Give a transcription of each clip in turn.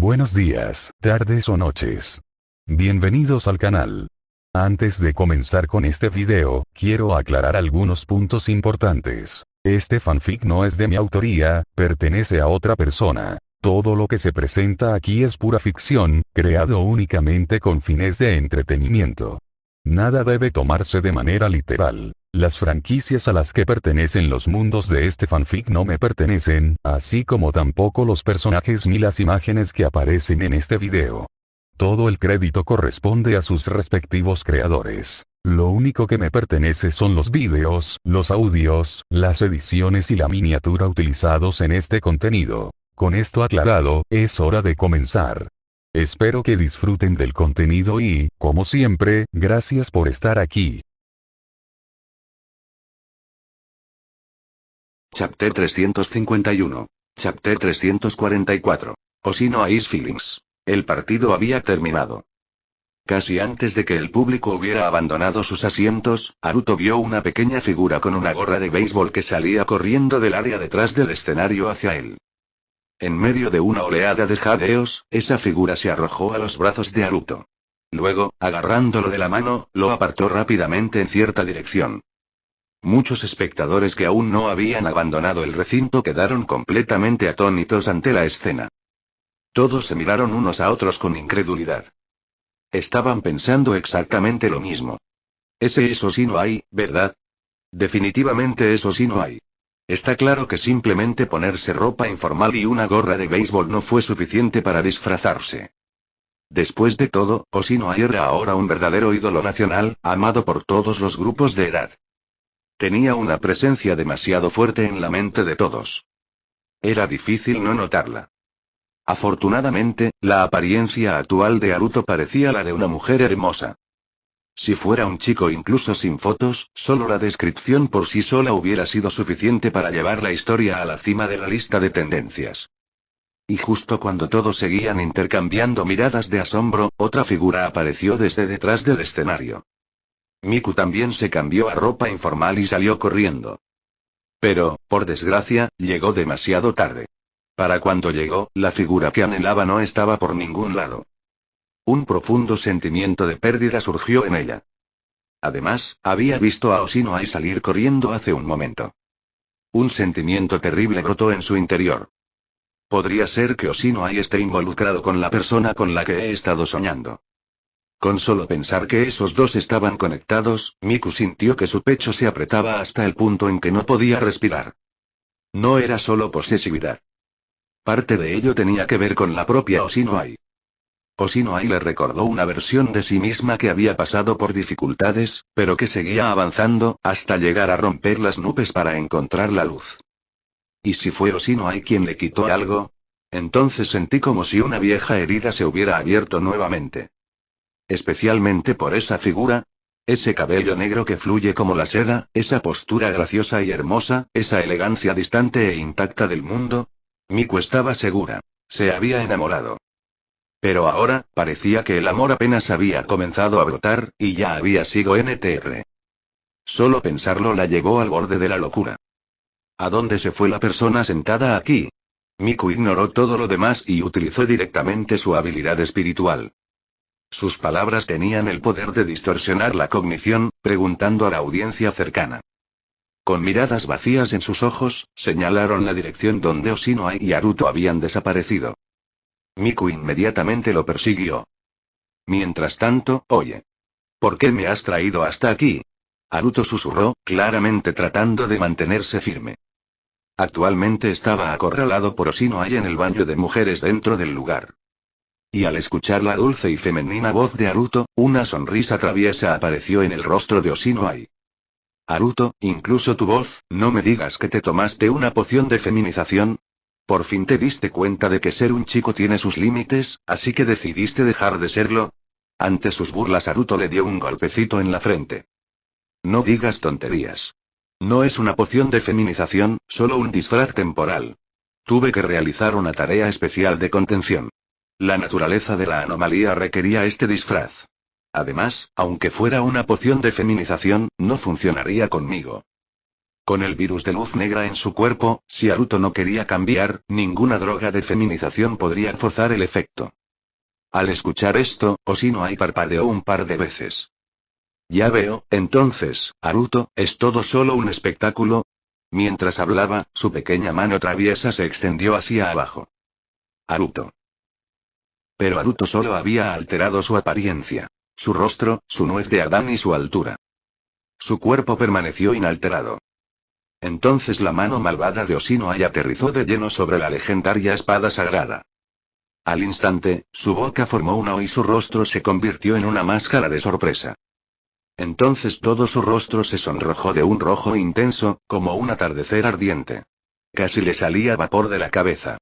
Buenos días, tardes o noches. Bienvenidos al canal. Antes de comenzar con este video, quiero aclarar algunos puntos importantes. Este fanfic no es de mi autoría, pertenece a otra persona. Todo lo que se presenta aquí es pura ficción, creado únicamente con fines de entretenimiento. Nada debe tomarse de manera literal. Las franquicias a las que pertenecen los mundos de este fanfic no me pertenecen, así como tampoco los personajes ni las imágenes que aparecen en este video. Todo el crédito corresponde a sus respectivos creadores. Lo único que me pertenece son los vídeos, los audios, las ediciones y la miniatura utilizados en este contenido. Con esto aclarado, es hora de comenzar. Espero que disfruten del contenido y, como siempre, gracias por estar aquí. Chapter 351. Chapter 344. Osino Ice Feelings. El partido había terminado. Casi antes de que el público hubiera abandonado sus asientos, Haruto vio una pequeña figura con una gorra de béisbol que salía corriendo del área detrás del escenario hacia él. En medio de una oleada de jadeos, esa figura se arrojó a los brazos de Haruto. Luego, agarrándolo de la mano, lo apartó rápidamente en cierta dirección. Muchos espectadores que aún no habían abandonado el recinto quedaron completamente atónitos ante la escena. Todos se miraron unos a otros con incredulidad. Estaban pensando exactamente lo mismo. Ese es Osino Ai, ¿verdad? Definitivamente es Osino Ai. Está claro que simplemente ponerse ropa informal y una gorra de béisbol no fue suficiente para disfrazarse. Después de todo, Osino Ai era ahora un verdadero ídolo nacional, amado por todos los grupos de edad. Tenía una presencia demasiado fuerte en la mente de todos. Era difícil no notarla. Afortunadamente, la apariencia actual de Haruto parecía la de una mujer hermosa. Si fuera un chico incluso sin fotos, solo la descripción por sí sola hubiera sido suficiente para llevar la historia a la cima de la lista de tendencias. Y justo cuando todos seguían intercambiando miradas de asombro, otra figura apareció desde detrás del escenario. Miku también se cambió a ropa informal y salió corriendo. Pero, por desgracia, llegó demasiado tarde. Para cuando llegó, la figura que anhelaba no estaba por ningún lado. Un profundo sentimiento de pérdida surgió en ella. Además, había visto a Osino Ai salir corriendo hace un momento. Un sentimiento terrible brotó en su interior. Podría ser que Osino Ai esté involucrado con la persona con la que he estado soñando. Con solo pensar que esos dos estaban conectados, Miku sintió que su pecho se apretaba hasta el punto en que no podía respirar. No era solo posesividad. Parte de ello tenía que ver con la propia Osino Ai. Osino Ai le recordó una versión de sí misma que había pasado por dificultades, pero que seguía avanzando, hasta llegar a romper las nubes para encontrar la luz. ¿Y si fue Osino Ai quien le quitó algo? Entonces sentí como si una vieja herida se hubiera abierto nuevamente. Especialmente por esa figura, ese cabello negro que fluye como la seda, esa postura graciosa y hermosa, esa elegancia distante e intacta del mundo. Miku estaba segura. Se había enamorado. Pero ahora, parecía que el amor apenas había comenzado a brotar, y ya había sido NTR. Solo pensarlo la llevó al borde de la locura. ¿A dónde se fue la persona sentada aquí? Miku ignoró todo lo demás y utilizó directamente su habilidad espiritual. Sus palabras tenían el poder de distorsionar la cognición, preguntando a la audiencia cercana. Con miradas vacías en sus ojos, señalaron la dirección donde Osino Ai y Haruto habían desaparecido. Miku inmediatamente lo persiguió. Mientras tanto, oye. ¿Por qué me has traído hasta aquí? Haruto susurró, claramente tratando de mantenerse firme. Actualmente estaba acorralado por Osino Ai en el baño de mujeres dentro del lugar. Y al escuchar la dulce y femenina voz de Haruto, una sonrisa traviesa apareció en el rostro de Osino Ai. Haruto, incluso tu voz, no me digas que te tomaste una poción de feminización. ¿Por fin te diste cuenta de que ser un chico tiene sus límites, así que decidiste dejar de serlo? Ante sus burlas Haruto le dio un golpecito en la frente. No digas tonterías. No es una poción de feminización, solo un disfraz temporal. Tuve que realizar una tarea especial de contención. La naturaleza de la anomalía requería este disfraz. Además, aunque fuera una poción de feminización, no funcionaría conmigo. Con el virus de luz negra en su cuerpo, si Haruto no quería cambiar, ninguna droga de feminización podría forzar el efecto. Al escuchar esto, Oshinoi parpadeó un par de veces. Ya veo, entonces, Haruto, ¿es todo solo un espectáculo? Mientras hablaba, su pequeña mano traviesa se extendió hacia abajo. Haruto. Pero Haruto solo había alterado su apariencia. Su rostro, su nuez de Adán y su altura. Su cuerpo permaneció inalterado. Entonces la mano malvada de Oshinoi aterrizó de lleno sobre la legendaria espada sagrada. Al instante, su boca formó una O y su rostro se convirtió en una máscara de sorpresa. Entonces todo su rostro se sonrojó de un rojo intenso, como un atardecer ardiente. Casi le salía vapor de la cabeza.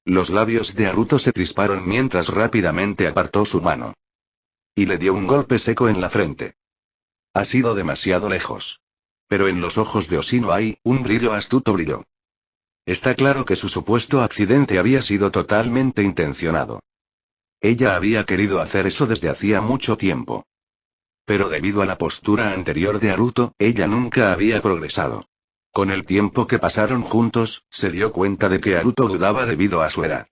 Los labios de Haruto se crisparon mientras rápidamente apartó su mano. Y le dio un golpe seco en la frente. Ha sido demasiado lejos. Pero en los ojos de Oshinoi, un brillo astuto brilló. Está claro que su supuesto accidente había sido totalmente intencionado. Ella había querido hacer eso desde hacía mucho tiempo. Pero debido a la postura anterior de Haruto, ella nunca había progresado. Con el tiempo que pasaron juntos, se dio cuenta de que Haruto dudaba debido a su edad.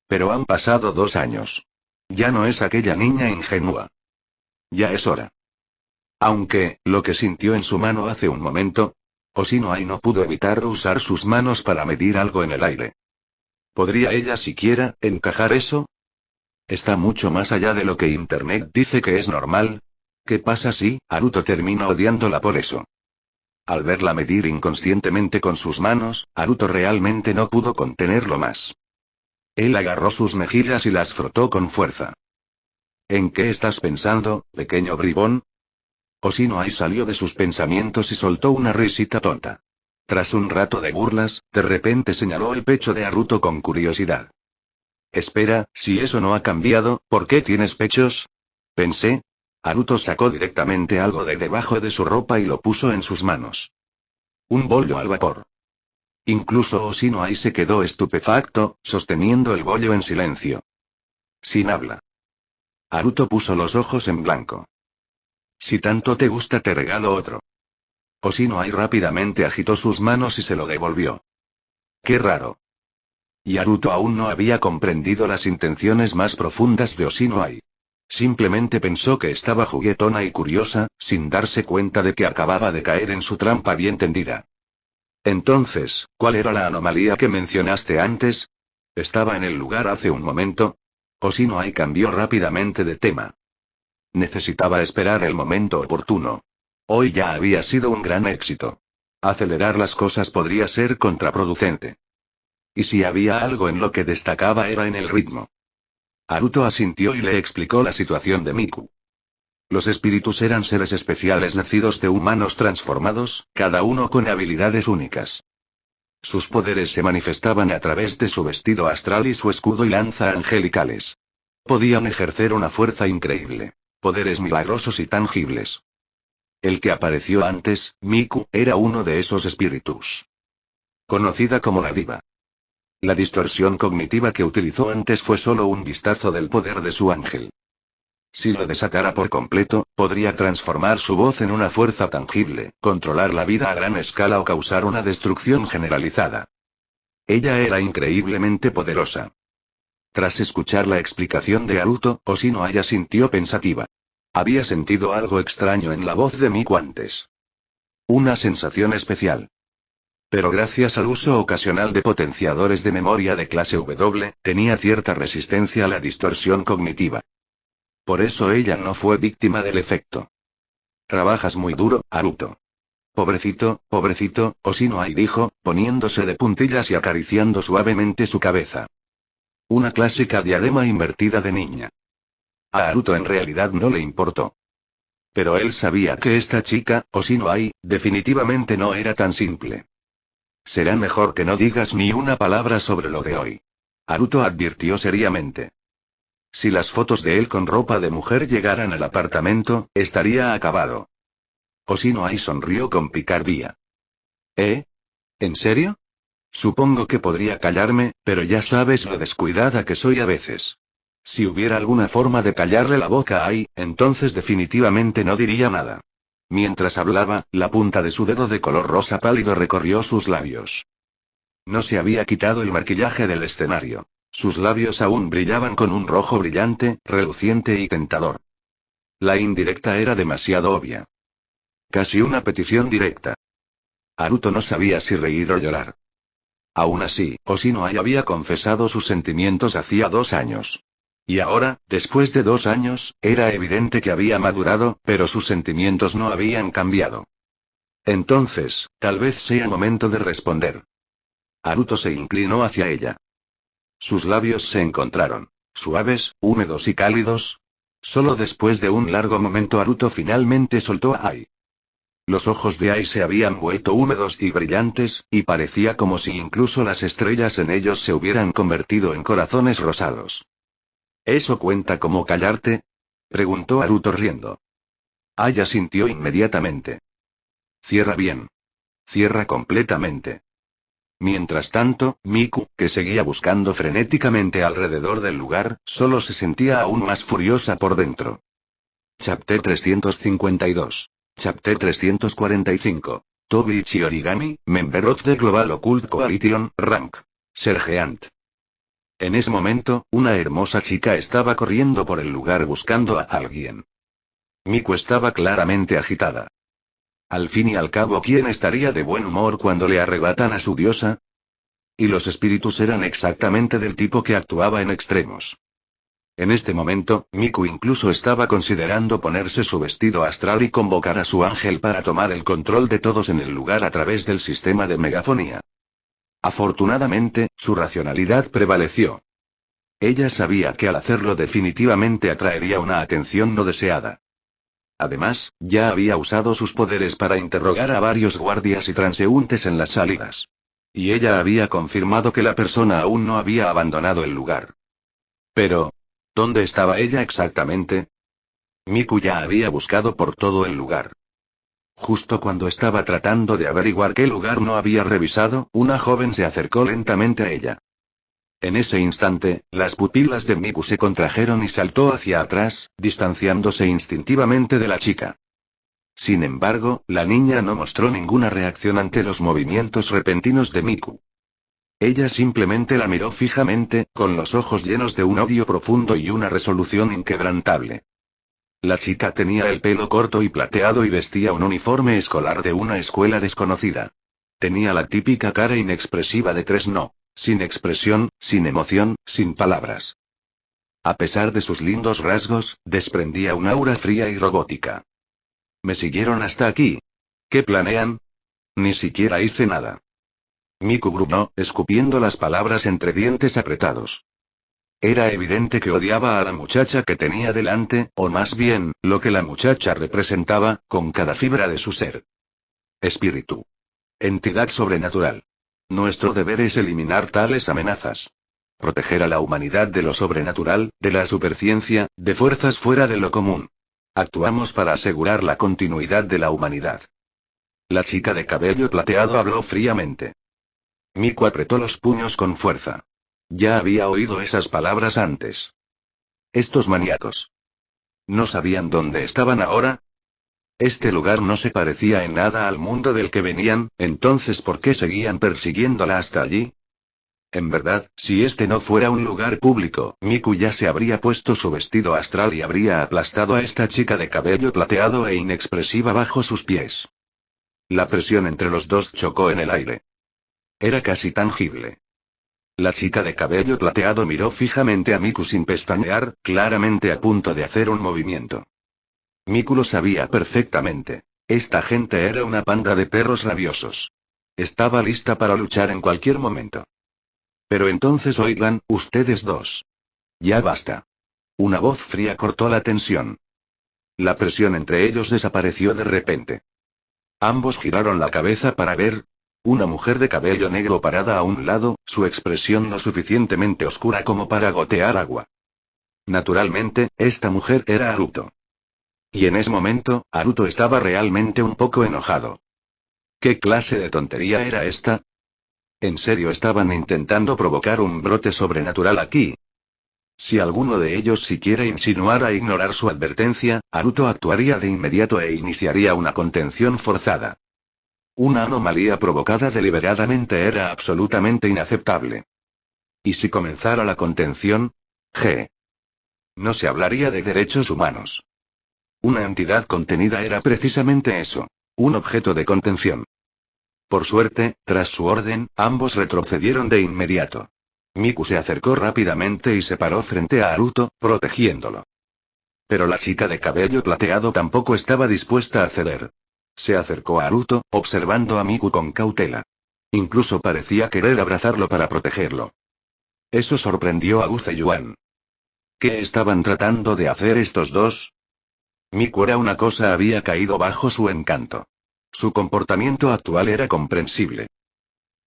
Pero han pasado 2 años. Ya no es aquella niña ingenua. Ya es hora. Aunque, lo que sintió en su mano hace un momento, Oshinoi no pudo evitar usar sus manos para medir algo en el aire. ¿Podría ella siquiera encajar eso? Está mucho más allá de lo que Internet dice que es normal. ¿Qué pasa si Haruto termina odiándola por eso? Al verla medir inconscientemente con sus manos, Haruto realmente no pudo contenerlo más. Él agarró sus mejillas y las frotó con fuerza. ¿En qué estás pensando, pequeño bribón? Oshinoi salió de sus pensamientos y soltó una risita tonta. Tras un rato de burlas, de repente señaló el pecho de Haruto con curiosidad. Espera, si eso no ha cambiado, ¿por qué tienes pechos? Pensé. Haruto sacó directamente algo de debajo de su ropa y lo puso en sus manos. Un bollo al vapor. Incluso Oshinoi se quedó estupefacto, sosteniendo el bollo en silencio. Sin habla. Haruto puso los ojos en blanco. Si tanto te gusta te regalo otro. Oshinoi rápidamente agitó sus manos y se lo devolvió. Qué raro. Y Haruto aún no había comprendido las intenciones más profundas de Oshinoi. Simplemente pensó que estaba juguetona y curiosa, sin darse cuenta de que acababa de caer en su trampa bien tendida. Entonces, ¿cuál era la anomalía que mencionaste antes? Estaba en el lugar hace un momento. Oshinoi cambió rápidamente de tema. Necesitaba esperar el momento oportuno. Hoy ya había sido un gran éxito. Acelerar las cosas podría ser contraproducente. Y si había algo en lo que destacaba era en el ritmo. Haruto asintió y le explicó la situación de Miku. Los espíritus eran seres especiales nacidos de humanos transformados, cada uno con habilidades únicas. Sus poderes se manifestaban a través de su vestido astral y su escudo y lanza angelicales. Podían ejercer una fuerza increíble. Poderes milagrosos y tangibles. El que apareció antes, Miku, era uno de esos espíritus. Conocida como la diva. La distorsión cognitiva que utilizó antes fue solo un vistazo del poder de su ángel. Si lo desatara por completo, podría transformar su voz en una fuerza tangible, controlar la vida a gran escala o causar una destrucción generalizada. Ella era increíblemente poderosa. Tras escuchar la explicación de Haruto, Oshinoi asintió pensativa. Había sentido algo extraño en la voz de Miku antes. Una sensación especial. Pero gracias al uso ocasional de potenciadores de memoria de clase W, tenía cierta resistencia a la distorsión cognitiva. Por eso ella no fue víctima del efecto. Trabajas muy duro, Haruto. Pobrecito, Oshinoi dijo, poniéndose de puntillas y acariciando suavemente su cabeza. Una clásica diadema invertida de niña. A Haruto en realidad no le importó. Pero él sabía que esta chica, Oshinoi, definitivamente no era tan simple. Será mejor que no digas ni una palabra sobre lo de hoy. Haruto advirtió seriamente. Si las fotos de él con ropa de mujer llegaran al apartamento, estaría acabado. Oshinoi sonrió con picardía. ¿En serio? Supongo que podría callarme, pero ya sabes lo descuidada que soy a veces. Si hubiera alguna forma de callarle la boca ahí, entonces definitivamente no diría nada. Mientras hablaba, la punta de su dedo de color rosa pálido recorrió sus labios. No se había quitado el maquillaje del escenario. Sus labios aún brillaban con un rojo brillante, reluciente y tentador. La indirecta era demasiado obvia. Casi una petición directa. Haruto no sabía si reír o llorar. Aún así, Hoshino-ai había confesado sus sentimientos hacía 2 años. Y ahora, después de 2 años, era evidente que había madurado, pero sus sentimientos no habían cambiado. Entonces, tal vez sea momento de responder. Haruto se inclinó hacia ella. Sus labios se encontraron. Suaves, húmedos y cálidos. Solo después de un largo momento Haruto finalmente soltó a Ai. Los ojos de Ai se habían vuelto húmedos y brillantes, y parecía como si incluso las estrellas en ellos se hubieran convertido en corazones rosados. ¿Eso cuenta como callarte? Preguntó Haruto riendo. Ai asintió inmediatamente. Cierra bien. Cierra completamente. Mientras tanto, Miku, que seguía buscando frenéticamente alrededor del lugar, solo se sentía aún más furiosa por dentro. Chapter 352. Chapter 345. Tobiichi Origami, Member of the Global Occult Coalition, Rank. Sergeant. En ese momento, una hermosa chica estaba corriendo por el lugar buscando a alguien. Miku estaba claramente agitada. Al fin y al cabo, ¿quién estaría de buen humor cuando le arrebatan a su diosa? Y los espíritus eran exactamente del tipo que actuaba en extremos. En este momento, Miku incluso estaba considerando ponerse su vestido astral y convocar a su ángel para tomar el control de todos en el lugar a través del sistema de megafonía. Afortunadamente, su racionalidad prevaleció. Ella sabía que al hacerlo definitivamente atraería una atención no deseada. Además, ya había usado sus poderes para interrogar a varios guardias y transeúntes en las salidas. Y ella había confirmado que la persona aún no había abandonado el lugar. Pero, ¿dónde estaba ella exactamente? Miku ya había buscado por todo el lugar. Justo cuando estaba tratando de averiguar qué lugar no había revisado, una joven se acercó lentamente a ella. En ese instante, las pupilas de Miku se contrajeron y saltó hacia atrás, distanciándose instintivamente de la chica. Sin embargo, la niña no mostró ninguna reacción ante los movimientos repentinos de Miku. Ella simplemente la miró fijamente, con los ojos llenos de un odio profundo y una resolución inquebrantable. La chica tenía el pelo corto y plateado y vestía un uniforme escolar de una escuela desconocida. Tenía la típica cara inexpresiva de tres no. Sin expresión, sin emoción, sin palabras. A pesar de sus lindos rasgos, desprendía un aura fría y robótica. ¿Me siguieron hasta aquí? ¿Qué planean? Ni siquiera hice nada. Miku gruñó, escupiendo las palabras entre dientes apretados. Era evidente que odiaba a la muchacha que tenía delante, o más bien, lo que la muchacha representaba, con cada fibra de su ser. Espíritu. Entidad sobrenatural. Nuestro deber es eliminar tales amenazas. Proteger a la humanidad de lo sobrenatural, de la superciencia, de fuerzas fuera de lo común. Actuamos para asegurar la continuidad de la humanidad. La chica de cabello plateado habló fríamente. Miku apretó los puños con fuerza. Ya había oído esas palabras antes. Estos maníacos. ¿No sabían dónde estaban ahora? Este lugar no se parecía en nada al mundo del que venían, entonces ¿por qué seguían persiguiéndola hasta allí? En verdad, si este no fuera un lugar público, Miku ya se habría puesto su vestido astral y habría aplastado a esta chica de cabello plateado e inexpresiva bajo sus pies. La presión entre los dos chocó en el aire. Era casi tangible. La chica de cabello plateado miró fijamente a Miku sin pestañear, claramente a punto de hacer un movimiento. Miku lo sabía perfectamente. Esta gente era una panda de perros rabiosos. Estaba lista para luchar en cualquier momento. Pero entonces oigan, ustedes dos. Ya basta. Una voz fría cortó la tensión. La presión entre ellos desapareció de repente. Ambos giraron la cabeza para ver. Una mujer de cabello negro parada a un lado, su expresión lo suficientemente oscura como para gotear agua. Naturalmente, esta mujer era Haruto. Y en ese momento, Haruto estaba realmente un poco enojado. ¿Qué clase de tontería era esta? ¿En serio estaban intentando provocar un brote sobrenatural aquí? Si alguno de ellos siquiera insinuara ignorar su advertencia, Haruto actuaría de inmediato e iniciaría una contención forzada. Una anomalía provocada deliberadamente era absolutamente inaceptable. ¿Y si comenzara la contención? No se hablaría de derechos humanos. Una entidad contenida era precisamente eso, un objeto de contención. Por suerte, tras su orden, ambos retrocedieron de inmediato. Miku se acercó rápidamente y se paró frente a Haruto, protegiéndolo. Pero la chica de cabello plateado tampoco estaba dispuesta a ceder. Se acercó a Haruto, observando a Miku con cautela. Incluso parecía querer abrazarlo para protegerlo. Eso sorprendió a Uzeyuan. ¿Qué estaban tratando de hacer estos dos? Miku era una cosa, había caído bajo su encanto. Su comportamiento actual era comprensible.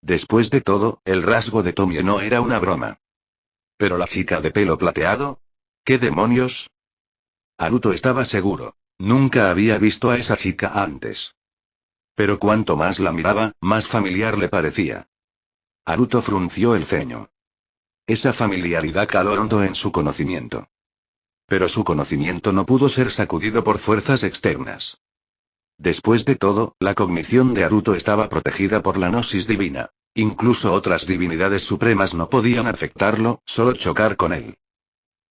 Después de todo, el rasgo de Tomie no era una broma. Pero la chica de pelo plateado, ¿qué demonios? Haruto estaba seguro. Nunca había visto a esa chica antes. Pero cuanto más la miraba, más familiar le parecía. Haruto frunció el ceño. Esa familiaridad caló hondo en su conocimiento. Pero su conocimiento no pudo ser sacudido por fuerzas externas. Después de todo, la cognición de Haruto estaba protegida por la gnosis divina. Incluso otras divinidades supremas no podían afectarlo, solo chocar con él.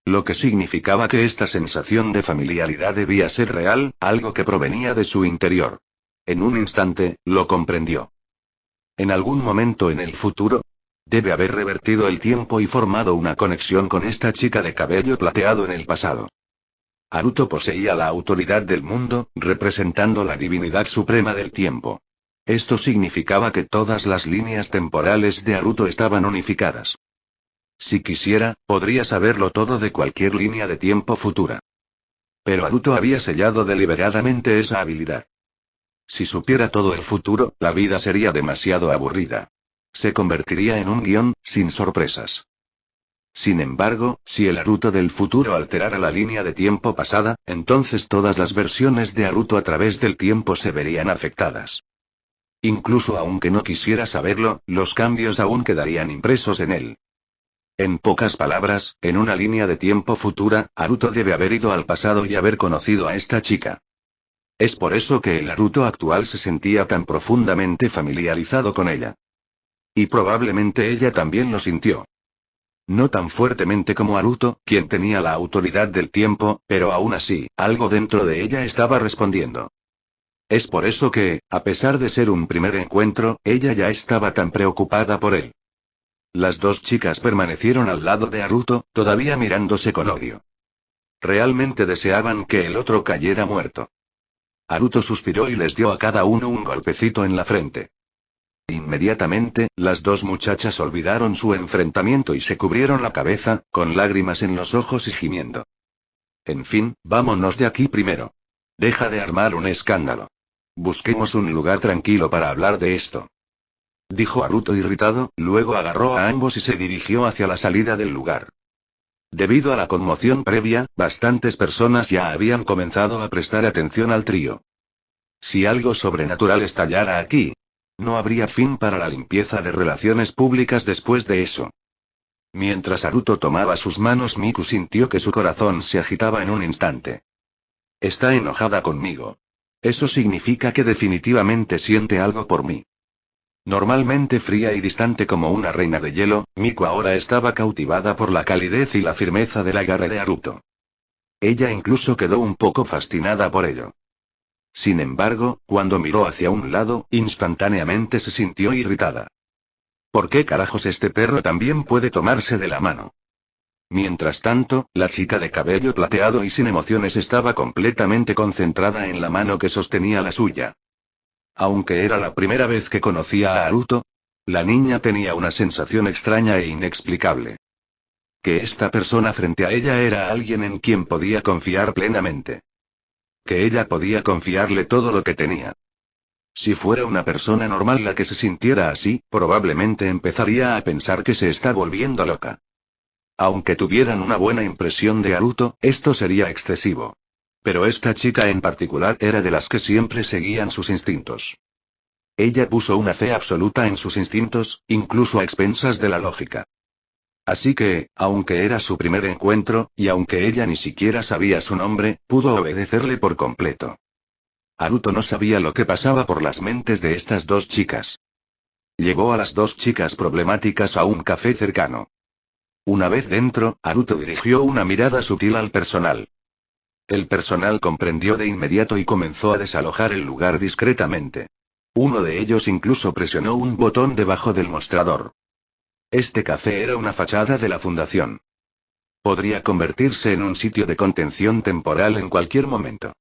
Lo que significaba que esta sensación de familiaridad debía ser real, algo que provenía de su interior. En un instante, lo comprendió. En algún momento en el futuro, debe haber revertido el tiempo y formado una conexión con esta chica de cabello plateado en el pasado. Haruto poseía la autoridad del mundo, representando la divinidad suprema del tiempo. Esto significaba que todas las líneas temporales de Haruto estaban unificadas. Si quisiera, podría saberlo todo de cualquier línea de tiempo futura. Pero Haruto había sellado deliberadamente esa habilidad. Si supiera todo el futuro, la vida sería demasiado aburrida. Se convertiría en un guión, sin sorpresas. Sin embargo, si el Haruto del futuro alterara la línea de tiempo pasada, entonces todas las versiones de Haruto a través del tiempo se verían afectadas. Incluso aunque no quisiera saberlo, los cambios aún quedarían impresos en él. En pocas palabras, en una línea de tiempo futura, Haruto debe haber ido al pasado y haber conocido a esta chica. Es por eso que el Haruto actual se sentía tan profundamente familiarizado con ella. Y probablemente ella también lo sintió. No tan fuertemente como Haruto, quien tenía la autoridad del tiempo, pero aún así, algo dentro de ella estaba respondiendo. Es por eso que, a pesar de ser un primer encuentro, ella ya estaba tan preocupada por él. Las dos chicas permanecieron al lado de Haruto, todavía mirándose con odio. Realmente deseaban que el otro cayera muerto. Haruto suspiró y les dio a cada uno un golpecito en la frente. Inmediatamente, las dos muchachas olvidaron su enfrentamiento y se cubrieron la cabeza, con lágrimas en los ojos y gimiendo. En fin, vámonos de aquí primero. Deja de armar un escándalo. Busquemos un lugar tranquilo para hablar de esto. Dijo Haruto irritado, luego agarró a ambos y se dirigió hacia la salida del lugar. Debido a la conmoción previa, bastantes personas ya habían comenzado a prestar atención al trío. Si algo sobrenatural estallara aquí, no habría fin para la limpieza de relaciones públicas después de eso. Mientras Haruto tomaba sus manos, Miku sintió que su corazón se agitaba en un instante. Está enojada conmigo. Eso significa que definitivamente siente algo por mí. Normalmente fría y distante como una reina de hielo, Miku ahora estaba cautivada por la calidez y la firmeza del agarre de Haruto. Ella incluso quedó un poco fascinada por ello. Sin embargo, cuando miró hacia un lado, instantáneamente se sintió irritada. ¿Por qué carajos este perro también puede tomarse de la mano? Mientras tanto, la chica de cabello plateado y sin emociones estaba completamente concentrada en la mano que sostenía la suya. Aunque era la primera vez que conocía a Haruto, la niña tenía una sensación extraña e inexplicable. Que esta persona frente a ella era alguien en quien podía confiar plenamente. Que ella podía confiarle todo lo que tenía. Si fuera una persona normal la que se sintiera así, probablemente empezaría a pensar que se está volviendo loca. Aunque tuvieran una buena impresión de Haruto, esto sería excesivo. Pero esta chica en particular era de las que siempre seguían sus instintos. Ella puso una fe absoluta en sus instintos, incluso a expensas de la lógica. Así que, aunque era su primer encuentro, y aunque ella ni siquiera sabía su nombre, pudo obedecerle por completo. Haruto no sabía lo que pasaba por las mentes de estas dos chicas. Llevó a las dos chicas problemáticas a un café cercano. Una vez dentro, Haruto dirigió una mirada sutil al personal. El personal comprendió de inmediato y comenzó a desalojar el lugar discretamente. Uno de ellos incluso presionó un botón debajo del mostrador. Este café era una fachada de la fundación. Podría convertirse en un sitio de contención temporal en cualquier momento.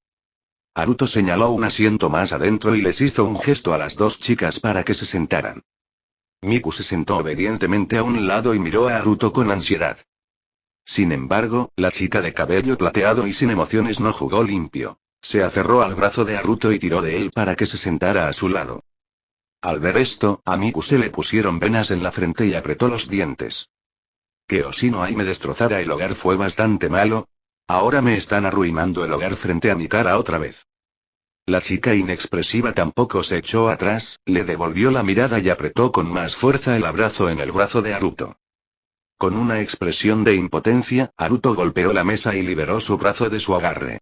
Haruto señaló un asiento más adentro y les hizo un gesto a las dos chicas para que se sentaran. Miku se sentó obedientemente a un lado y miró a Haruto con ansiedad. Sin embargo, la chica de cabello plateado y sin emociones no jugó limpio. Se aferró al brazo de Haruto y tiró de él para que se sentara a su lado. Al ver esto, a Miku se le pusieron venas en la frente y apretó los dientes. Que Oshino Ai me destrozara el hogar fue bastante malo. Ahora me están arruinando el hogar frente a mi cara otra vez. La chica inexpresiva tampoco se echó atrás, le devolvió la mirada y apretó con más fuerza el abrazo en el brazo de Haruto. Con una expresión de impotencia, Haruto golpeó la mesa y liberó su brazo de su agarre.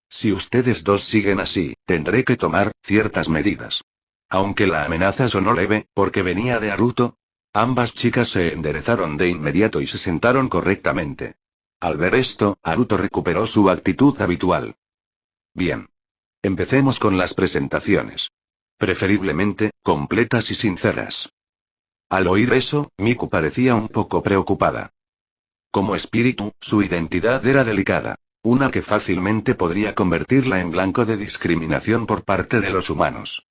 Si ustedes dos siguen así, tendré que tomar ciertas medidas. Aunque la amenaza sonó leve, porque venía de Haruto, ambas chicas se enderezaron de inmediato y se sentaron correctamente. Al ver esto, Haruto recuperó su actitud habitual. Bien. Empecemos con las presentaciones. Preferiblemente, completas y sinceras. Al oír eso, Miku parecía un poco preocupada. Como espíritu, su identidad era delicada. Una que fácilmente podría convertirla en blanco de discriminación por parte de los humanos.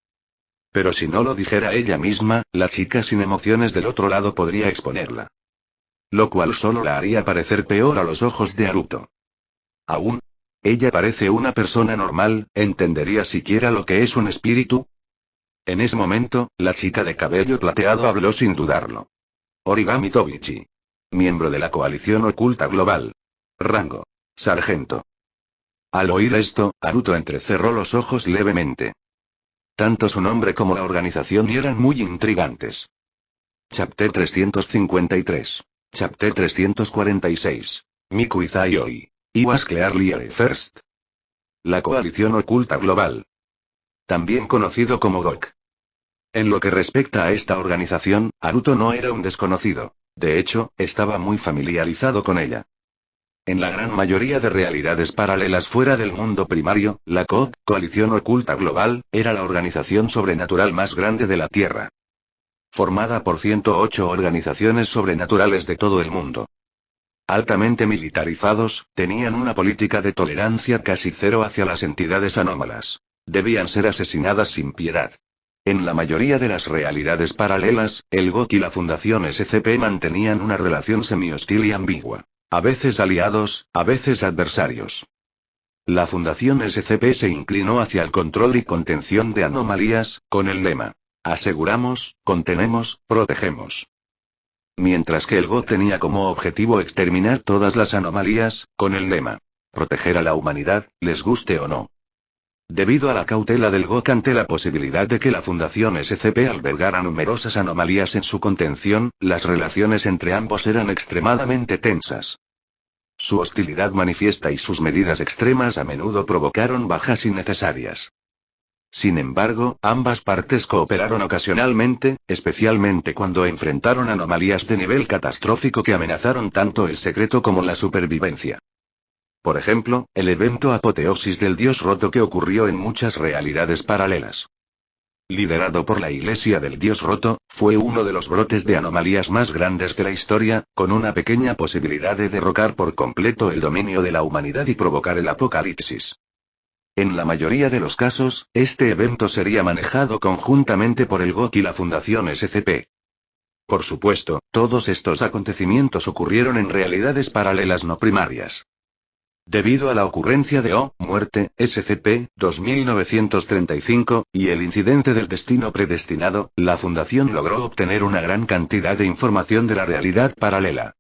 Pero si no lo dijera ella misma, la chica sin emociones del otro lado podría exponerla. Lo cual solo la haría parecer peor a los ojos de Haruto. Aún, ella parece una persona normal, ¿entendería siquiera lo que es un espíritu? En ese momento, la chica de cabello plateado habló sin dudarlo. Origami Tobichi. Miembro de la coalición oculta global. Rango. Sargento. Al oír esto, Haruto entrecerró los ojos levemente. Tanto su nombre como la organización eran muy intrigantes. Chapter 353. Chapter 346. Miku Izayoi. It was clearly a first. La coalición oculta global. También conocido como GOK. En lo que respecta a esta organización, Haruto no era un desconocido. De hecho, estaba muy familiarizado con ella. En la gran mayoría de realidades paralelas fuera del mundo primario, la GOK, Coalición Oculta Global, era la organización sobrenatural más grande de la Tierra. Formada por 108 organizaciones sobrenaturales de todo el mundo. Altamente militarizados, tenían una política de tolerancia casi cero hacia las entidades anómalas. Debían ser asesinadas sin piedad. En la mayoría de las realidades paralelas, el GOK y la Fundación SCP mantenían una relación semi-hostil y ambigua. A veces aliados, a veces adversarios. La Fundación SCP se inclinó hacia el control y contención de anomalías, con el lema: aseguramos, contenemos, protegemos. Mientras que el GOK tenía como objetivo exterminar todas las anomalías, con el lema: proteger a la humanidad, les guste o no. Debido a la cautela del GOK ante la posibilidad de que la Fundación SCP albergara numerosas anomalías en su contención, las relaciones entre ambos eran extremadamente tensas. Su hostilidad manifiesta y sus medidas extremas a menudo provocaron bajas innecesarias. Sin embargo, ambas partes cooperaron ocasionalmente, especialmente cuando enfrentaron anomalías de nivel catastrófico que amenazaron tanto el secreto como la supervivencia. Por ejemplo, el evento apoteosis del Dios Roto que ocurrió en muchas realidades paralelas. Liderado por la Iglesia del Dios Roto, fue uno de los brotes de anomalías más grandes de la historia, con una pequeña posibilidad de derrocar por completo el dominio de la humanidad y provocar el apocalipsis. En la mayoría de los casos, este evento sería manejado conjuntamente por el GOK y la Fundación SCP. Por supuesto, todos estos acontecimientos ocurrieron en realidades paralelas no primarias. Debido a la ocurrencia de muerte, SCP-2935, y el incidente del destino predestinado, la Fundación logró obtener una gran cantidad de información de la realidad paralela.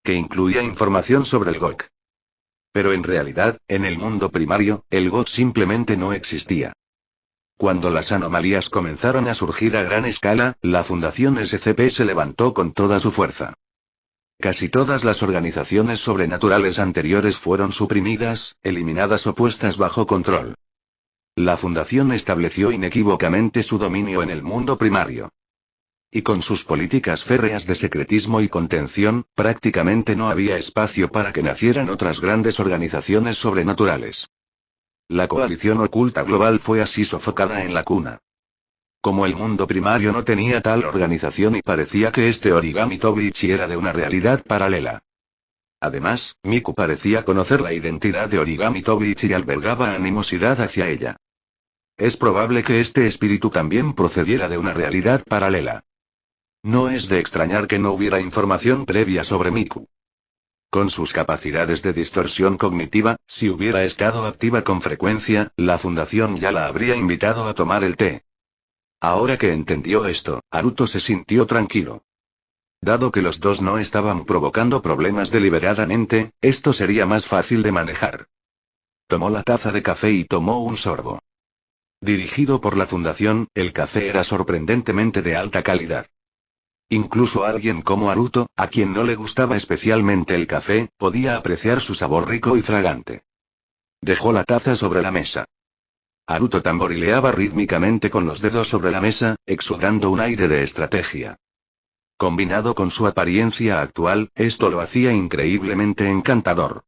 Que incluía información sobre el GOK. Pero en realidad, en el mundo primario, el GOK simplemente no existía. Cuando las anomalías comenzaron a surgir a gran escala, la Fundación SCP se levantó con toda su fuerza. Casi todas las organizaciones sobrenaturales anteriores fueron suprimidas, eliminadas o puestas bajo control. La Fundación estableció inequívocamente su dominio en el mundo primario. Y con sus políticas férreas de secretismo y contención, prácticamente no había espacio para que nacieran otras grandes organizaciones sobrenaturales. La coalición oculta global fue así sofocada en la cuna. Como el mundo primario no tenía tal organización y parecía que este Origami Tobiichi era de una realidad paralela. Además, Miku parecía conocer la identidad de Origami Tobiichi y albergaba animosidad hacia ella. Es probable que este espíritu también procediera de una realidad paralela. No es de extrañar que no hubiera información previa sobre Miku. Con sus capacidades de distorsión cognitiva, si hubiera estado activa con frecuencia, la Fundación ya la habría invitado a tomar el té. Ahora que entendió esto, Haruto se sintió tranquilo. Dado que los dos no estaban provocando problemas deliberadamente, esto sería más fácil de manejar. Tomó la taza de café y tomó un sorbo. Dirigido por la Fundación, el café era sorprendentemente de alta calidad. Incluso alguien como Haruto, a quien no le gustaba especialmente el café, podía apreciar su sabor rico y fragante. Dejó la taza sobre la mesa. Haruto tamborileaba rítmicamente con los dedos sobre la mesa, exudando un aire de estrategia. Combinado con su apariencia actual, esto lo hacía increíblemente encantador.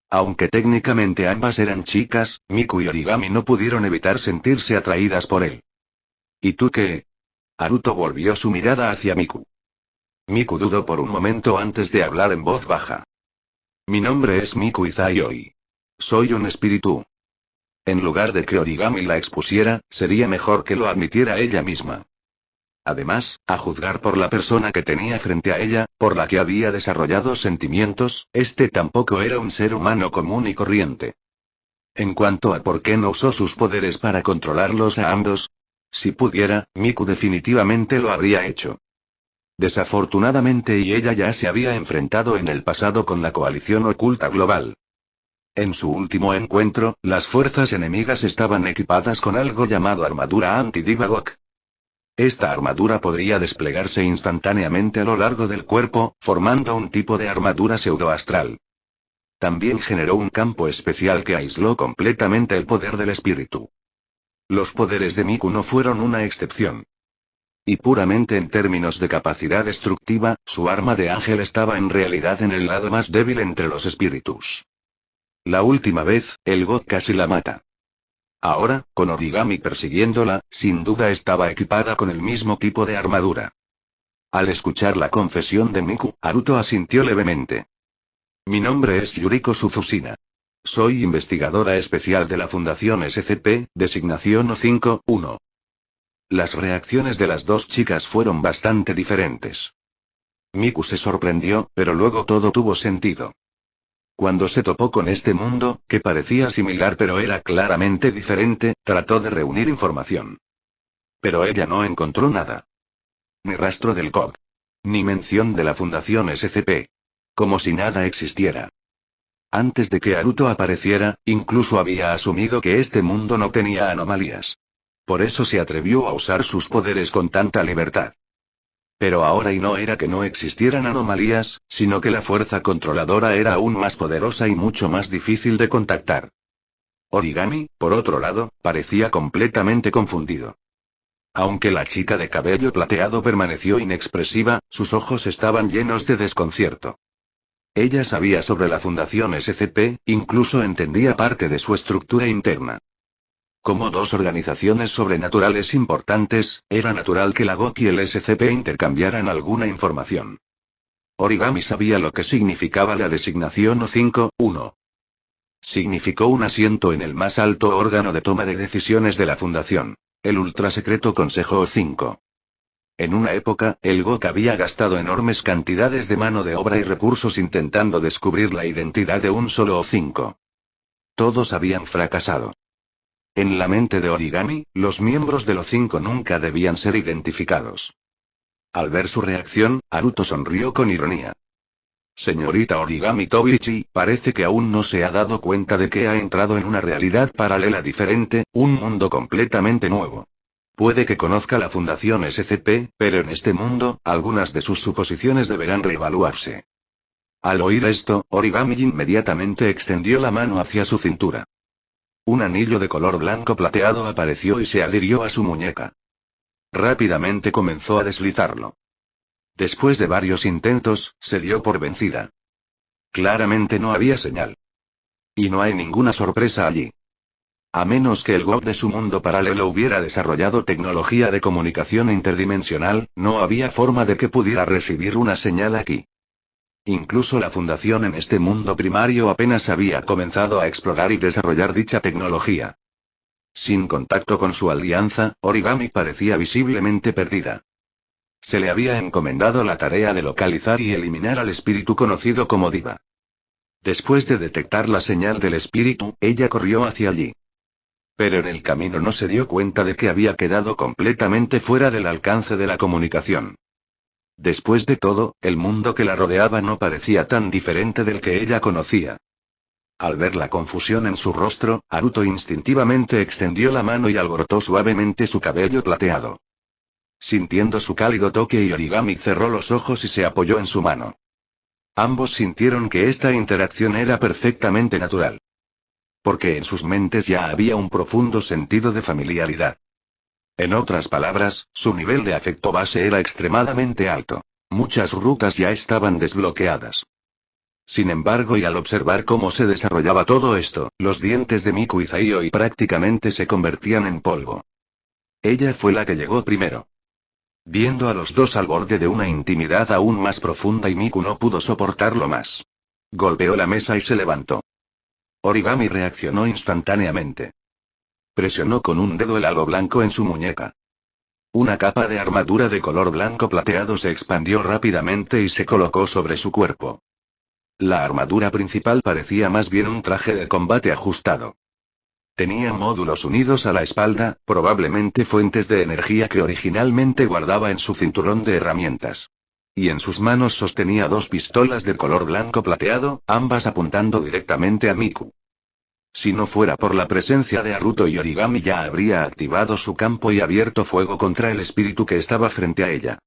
Aunque técnicamente ambas eran chicas, Miku y Origami no pudieron evitar sentirse atraídas por él. ¿Y tú qué? Haruto volvió su mirada hacia Miku. Miku dudó por un momento antes de hablar en voz baja. Mi nombre es Miku Izayoi. Soy un espíritu. En lugar de que Origami la expusiera, sería mejor que lo admitiera ella misma. Además, a juzgar por la persona que tenía frente a ella, por la que había desarrollado sentimientos, este tampoco era un ser humano común y corriente. En cuanto a por qué no usó sus poderes para controlarlos a ambos, si pudiera, Miku definitivamente lo habría hecho. Desafortunadamente ella ya se había enfrentado en el pasado con la coalición oculta global. En su último encuentro, las fuerzas enemigas estaban equipadas con algo llamado armadura anti-Divagok. Esta armadura podría desplegarse instantáneamente a lo largo del cuerpo, formando un tipo de armadura pseudoastral. También generó un campo especial que aisló completamente el poder del espíritu. Los poderes de Miku no fueron una excepción. Y puramente en términos de capacidad destructiva, su arma de ángel estaba en realidad en el lado más débil entre los espíritus. La última vez, el God casi la mata. Ahora, con Origami persiguiéndola, sin duda estaba equipada con el mismo tipo de armadura. Al escuchar la confesión de Miku, Haruto asintió levemente. Mi nombre es Yuriko Suzusina. Soy investigadora especial de la Fundación SCP, designación O5-1. Las reacciones de las dos chicas fueron bastante diferentes. Miku se sorprendió, pero luego todo tuvo sentido. Cuando se topó con este mundo, que parecía similar pero era claramente diferente, trató de reunir información. Pero ella no encontró nada. Ni rastro del COG. Ni mención de la Fundación SCP. Como si nada existiera. Antes de que Haruto apareciera, incluso había asumido que este mundo no tenía anomalías. Por eso se atrevió a usar sus poderes con tanta libertad. Pero ahora y no era que no existieran anomalías, sino que la fuerza controladora era aún más poderosa y mucho más difícil de contactar. Origami, por otro lado, parecía completamente confundido. Aunque la chica de cabello plateado permaneció inexpresiva, sus ojos estaban llenos de desconcierto. Ella sabía sobre la Fundación SCP, incluso entendía parte de su estructura interna. Como dos organizaciones sobrenaturales importantes, era natural que la GOK y el SCP intercambiaran alguna información. Origami sabía lo que significaba la designación O5-1. Significó un asiento en el más alto órgano de toma de decisiones de la Fundación, el ultrasecreto Consejo O5. En una época, el GOK había gastado enormes cantidades de mano de obra y recursos intentando descubrir la identidad de un solo O5. Todos habían fracasado. En la mente de Origami, los miembros del O5 nunca debían ser identificados. Al ver su reacción, Haruto sonrió con ironía. Señorita Origami Tobiichi, parece que aún no se ha dado cuenta de que ha entrado en una realidad paralela diferente, un mundo completamente nuevo. Puede que conozca la Fundación SCP, pero en este mundo, algunas de sus suposiciones deberán reevaluarse. Al oír esto, Origami inmediatamente extendió la mano hacia su cintura. Un anillo de color blanco plateado apareció y se adhirió a su muñeca. Rápidamente comenzó a deslizarlo. Después de varios intentos, se dio por vencida. Claramente no había señal. Y no hay ninguna sorpresa allí. A menos que el God de su mundo paralelo hubiera desarrollado tecnología de comunicación interdimensional, no había forma de que pudiera recibir una señal aquí. Incluso la fundación en este mundo primario apenas había comenzado a explorar y desarrollar dicha tecnología. Sin contacto con su alianza, Origami parecía visiblemente perdida. Se le había encomendado la tarea de localizar y eliminar al espíritu conocido como Diva. Después de detectar la señal del espíritu, ella corrió hacia allí. Pero en el camino no se dio cuenta de que había quedado completamente fuera del alcance de la comunicación. Después de todo, el mundo que la rodeaba no parecía tan diferente del que ella conocía. Al ver la confusión en su rostro, Haruto instintivamente extendió la mano y alborotó suavemente su cabello plateado. Sintiendo su cálido toque, Origami cerró los ojos y se apoyó en su mano. Ambos sintieron que esta interacción era perfectamente natural. Porque en sus mentes ya había un profundo sentido de familiaridad. En otras palabras, su nivel de afecto base era extremadamente alto. Muchas rutas ya estaban desbloqueadas. Sin embargo, y al observar cómo se desarrollaba todo esto, los dientes de Miku y Zaioi prácticamente se convertían en polvo. Ella fue la que llegó primero. Viendo a los dos al borde de una intimidad aún más profunda, y Miku no pudo soportarlo más. Golpeó la mesa y se levantó. Origami reaccionó instantáneamente. Presionó con un dedo el halo blanco en su muñeca. Una capa de armadura de color blanco plateado se expandió rápidamente y se colocó sobre su cuerpo. La armadura principal parecía más bien un traje de combate ajustado. Tenía módulos unidos a la espalda, probablemente fuentes de energía que originalmente guardaba en su cinturón de herramientas. Y en sus manos sostenía dos pistolas de color blanco plateado, ambas apuntando directamente a Miku. Si no fuera por la presencia de Haruto y Origami, ya habría activado su campo y abierto fuego contra el espíritu que estaba frente a ella.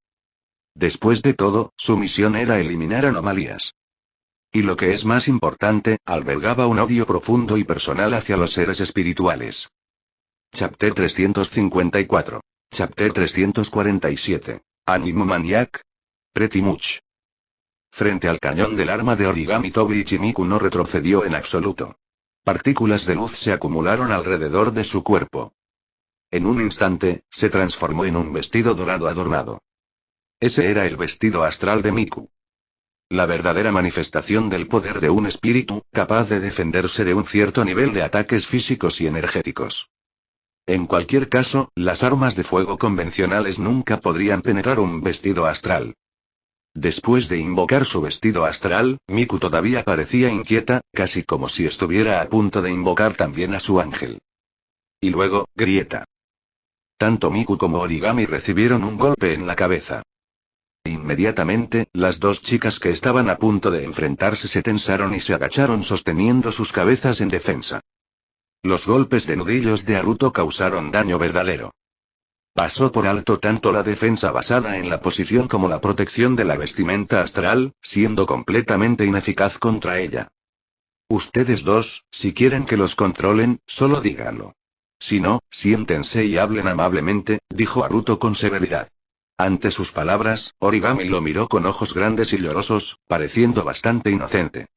Después de todo, su misión era eliminar anomalías. Y lo que es más importante, albergaba un odio profundo y personal hacia los seres espirituales. Chapter 354. Chapter 347. Animomaniac. Pretty much. Frente al cañón del arma de Origami, Tobi Ichimiku no retrocedió en absoluto. Partículas de luz se acumularon alrededor de su cuerpo. En un instante, se transformó en un vestido dorado adornado. Ese era el vestido astral de Miku. La verdadera manifestación del poder de un espíritu, capaz de defenderse de un cierto nivel de ataques físicos y energéticos. En cualquier caso, las armas de fuego convencionales nunca podrían penetrar un vestido astral. Después de invocar su vestido astral, Miku todavía parecía inquieta, casi como si estuviera a punto de invocar también a su ángel. Y luego, grieta. Tanto Miku como Origami recibieron un golpe en la cabeza. Inmediatamente, las dos chicas que estaban a punto de enfrentarse se tensaron y se agacharon sosteniendo sus cabezas en defensa. Los golpes de nudillos de Haruto causaron daño verdadero. Pasó por alto tanto la defensa basada en la posición como la protección de la vestimenta astral, siendo completamente ineficaz contra ella. Ustedes dos, si quieren que los controlen, solo díganlo. Si no, siéntense y hablen amablemente, dijo Haruto con severidad. Ante sus palabras, Origami lo miró con ojos grandes y llorosos, pareciendo bastante inocente.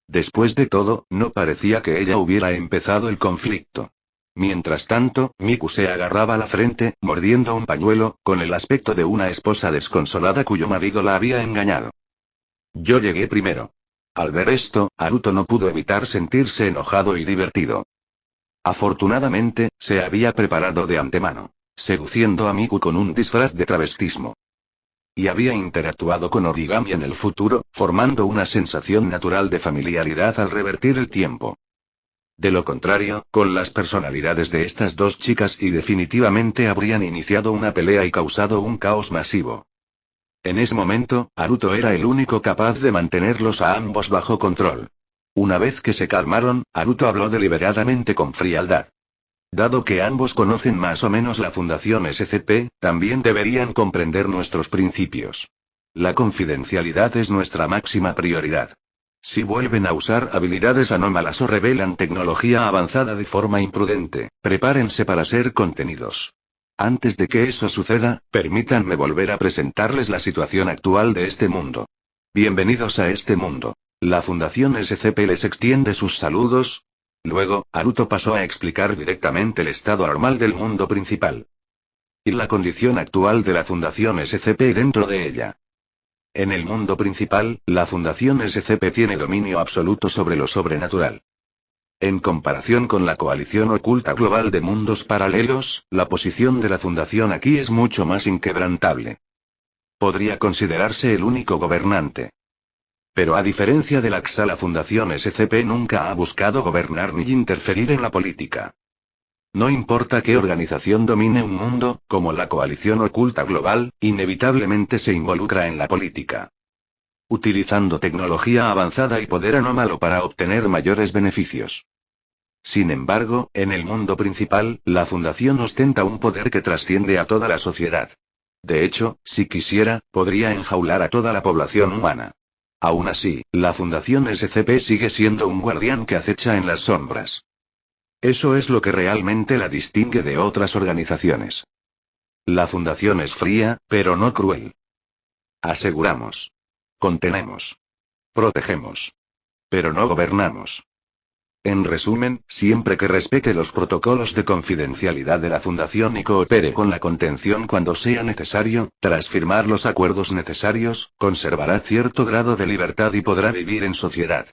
Después de todo, no parecía que ella hubiera empezado el conflicto. Mientras tanto, Miku se agarraba la frente, mordiendo un pañuelo, con el aspecto de una esposa desconsolada cuyo marido la había engañado. Yo llegué primero. Al ver esto, Haruto no pudo evitar sentirse enojado y divertido. Afortunadamente, se había preparado de antemano, seduciendo a Miku con un disfraz de travestismo. Y había interactuado con Origami en el futuro, formando una sensación natural de familiaridad al revertir el tiempo. De lo contrario, con las personalidades de estas dos chicas y definitivamente habrían iniciado una pelea y causado un caos masivo. En ese momento, Haruto era el único capaz de mantenerlos a ambos bajo control. Una vez que se calmaron, Haruto habló deliberadamente con frialdad. Dado que ambos conocen más o menos la Fundación SCP, también deberían comprender nuestros principios. La confidencialidad es nuestra máxima prioridad. Si vuelven a usar habilidades anómalas o revelan tecnología avanzada de forma imprudente, prepárense para ser contenidos. Antes de que eso suceda, permítanme volver a presentarles la situación actual de este mundo. Bienvenidos a este mundo. La Fundación SCP les extiende sus saludos. Luego, Haruto pasó a explicar directamente el estado normal del mundo principal. Y la condición actual de la Fundación SCP dentro de ella. En el mundo principal, la Fundación SCP tiene dominio absoluto sobre lo sobrenatural. En comparación con la coalición oculta global de mundos paralelos, la posición de la Fundación aquí es mucho más inquebrantable. Podría considerarse el único gobernante. Pero a diferencia de la Fundación SCP nunca ha buscado gobernar ni interferir en la política. No importa qué organización domine un mundo, como la coalición oculta global, inevitablemente se involucra en la política. Utilizando tecnología avanzada y poder anómalo para obtener mayores beneficios. Sin embargo, en el mundo principal, la Fundación ostenta un poder que trasciende a toda la sociedad. De hecho, si quisiera, podría enjaular a toda la población humana. Aún así, la Fundación SCP sigue siendo un guardián que acecha en las sombras. Eso es lo que realmente la distingue de otras organizaciones. La Fundación es fría, pero no cruel. Aseguramos. Contenemos. Protegemos. Pero no gobernamos. En resumen, siempre que respete los protocolos de confidencialidad de la Fundación y coopere con la contención cuando sea necesario, tras firmar los acuerdos necesarios, conservará cierto grado de libertad y podrá vivir en sociedad.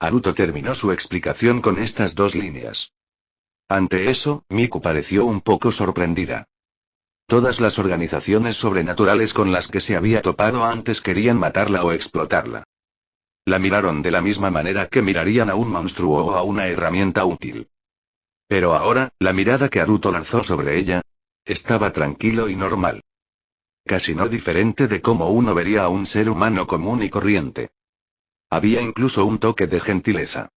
Haruto terminó su explicación con estas dos líneas. Ante eso, Miku pareció un poco sorprendida. Todas las organizaciones sobrenaturales con las que se había topado antes querían matarla o explotarla. La miraron de la misma manera que mirarían a un monstruo o a una herramienta útil. Pero ahora, la mirada que Haruto lanzó sobre ella, estaba tranquilo y normal. Casi no diferente de cómo uno vería a un ser humano común y corriente. Había incluso un toque de gentileza.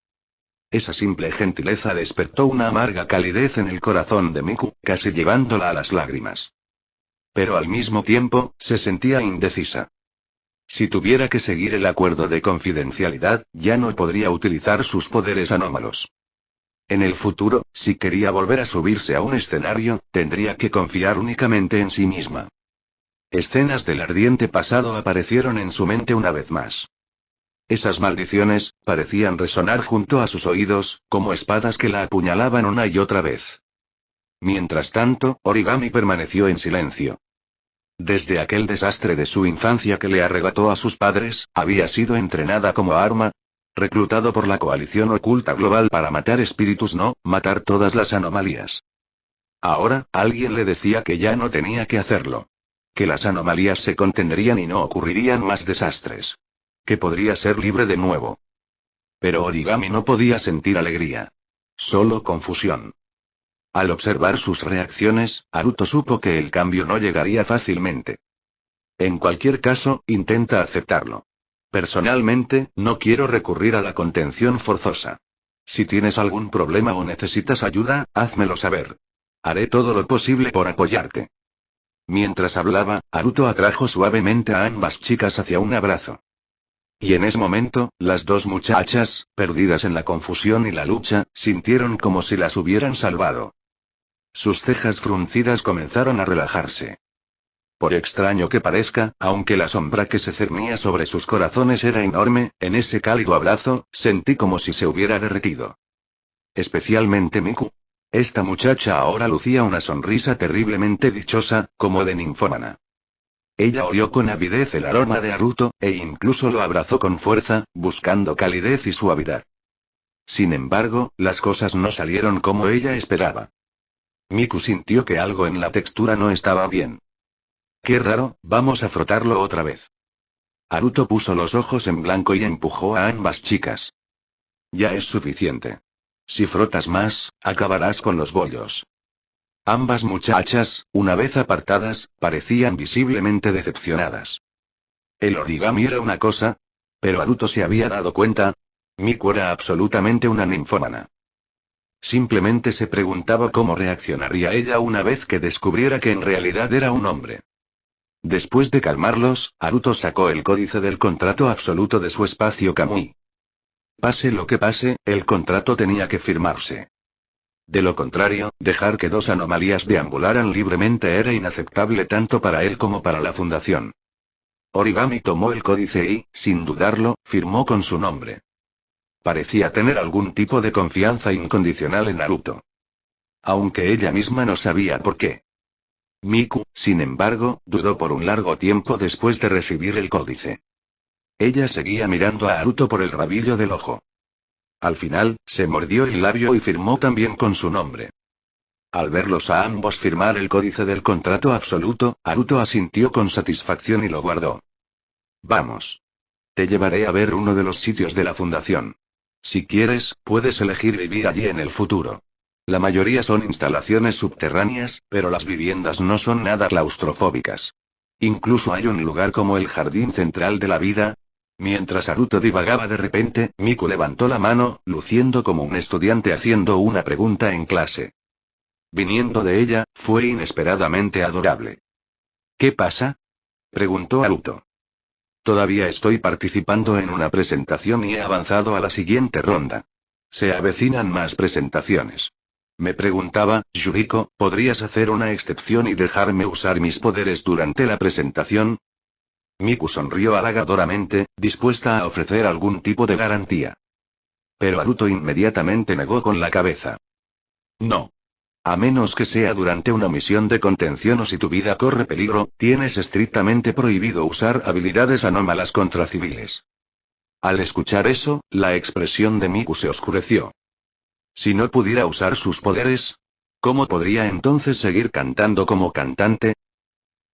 Esa simple gentileza despertó una amarga calidez en el corazón de Miku, casi llevándola a las lágrimas. Pero al mismo tiempo, se sentía indecisa. Si tuviera que seguir el acuerdo de confidencialidad, ya no podría utilizar sus poderes anómalos. En el futuro, si quería volver a subirse a un escenario, tendría que confiar únicamente en sí misma. Escenas del ardiente pasado aparecieron en su mente una vez más. Esas maldiciones, parecían resonar junto a sus oídos, como espadas que la apuñalaban una y otra vez. Mientras tanto, Origami permaneció en silencio. Desde aquel desastre de su infancia que le arrebató a sus padres, había sido entrenada como arma, reclutado por la coalición oculta global para matar espíritus, no, matar todas las anomalías. Ahora, alguien le decía que ya no tenía que hacerlo. Que las anomalías se contendrían y no ocurrirían más desastres. Que podría ser libre de nuevo. Pero Origami no podía sentir alegría. Solo confusión. Al observar sus reacciones, Haruto supo que el cambio no llegaría fácilmente. En cualquier caso, intenta aceptarlo. Personalmente, no quiero recurrir a la contención forzosa. Si tienes algún problema o necesitas ayuda, házmelo saber. Haré todo lo posible por apoyarte. Mientras hablaba, Haruto atrajo suavemente a ambas chicas hacia un abrazo. Y en ese momento, las dos muchachas, perdidas en la confusión y la lucha, sintieron como si las hubieran salvado. Sus cejas fruncidas comenzaron a relajarse. Por extraño que parezca, aunque la sombra que se cernía sobre sus corazones era enorme, en ese cálido abrazo, sentí como si se hubiera derretido. Especialmente Miku. Esta muchacha ahora lucía una sonrisa terriblemente dichosa, como de ninfómana. Ella olió con avidez el aroma de Haruto, e incluso lo abrazó con fuerza, buscando calidez y suavidad. Sin embargo, las cosas no salieron como ella esperaba. Miku sintió que algo en la textura no estaba bien. Qué raro, vamos a frotarlo otra vez. Haruto puso los ojos en blanco y empujó a ambas chicas. Ya es suficiente. Si frotas más, acabarás con los bollos. Ambas muchachas, una vez apartadas, parecían visiblemente decepcionadas. El origami era una cosa, pero Haruto se había dado cuenta. Miku era absolutamente una ninfómana. Simplemente se preguntaba cómo reaccionaría ella una vez que descubriera que en realidad era un hombre. Después de calmarlos, Haruto sacó el códice del contrato absoluto de su espacio Kamui. Pase lo que pase, el contrato tenía que firmarse. De lo contrario, dejar que dos anomalías deambularan libremente era inaceptable tanto para él como para la fundación. Origami tomó el códice y, sin dudarlo, firmó con su nombre. Parecía tener algún tipo de confianza incondicional en Naruto. Aunque ella misma no sabía por qué. Miku, sin embargo, dudó por un largo tiempo después de recibir el códice. Ella seguía mirando a Naruto por el rabillo del ojo. Al final, se mordió el labio y firmó también con su nombre. Al verlos a ambos firmar el códice del contrato absoluto, Naruto asintió con satisfacción y lo guardó. Vamos. Te llevaré a ver uno de los sitios de la fundación. Si quieres, puedes elegir vivir allí en el futuro. La mayoría son instalaciones subterráneas, pero las viviendas no son nada claustrofóbicas. Incluso hay un lugar como el Jardín Central de la Vida. Mientras Naruto divagaba de repente, Miku levantó la mano, luciendo como un estudiante haciendo una pregunta en clase. Viniendo de ella, fue inesperadamente adorable. ¿Qué pasa?, preguntó Naruto. Todavía estoy participando en una presentación y he avanzado a la siguiente ronda. Se avecinan más presentaciones. Me preguntaba, Yuriko, ¿podrías hacer una excepción y dejarme usar mis poderes durante la presentación? Miku sonrió halagadoramente, dispuesta a ofrecer algún tipo de garantía. Pero Naruto inmediatamente negó con la cabeza. No. A menos que sea durante una misión de contención o si tu vida corre peligro, tienes estrictamente prohibido usar habilidades anómalas contra civiles. Al escuchar eso, la expresión de Miku se oscureció. Si no pudiera usar sus poderes, ¿cómo podría entonces seguir cantando como cantante?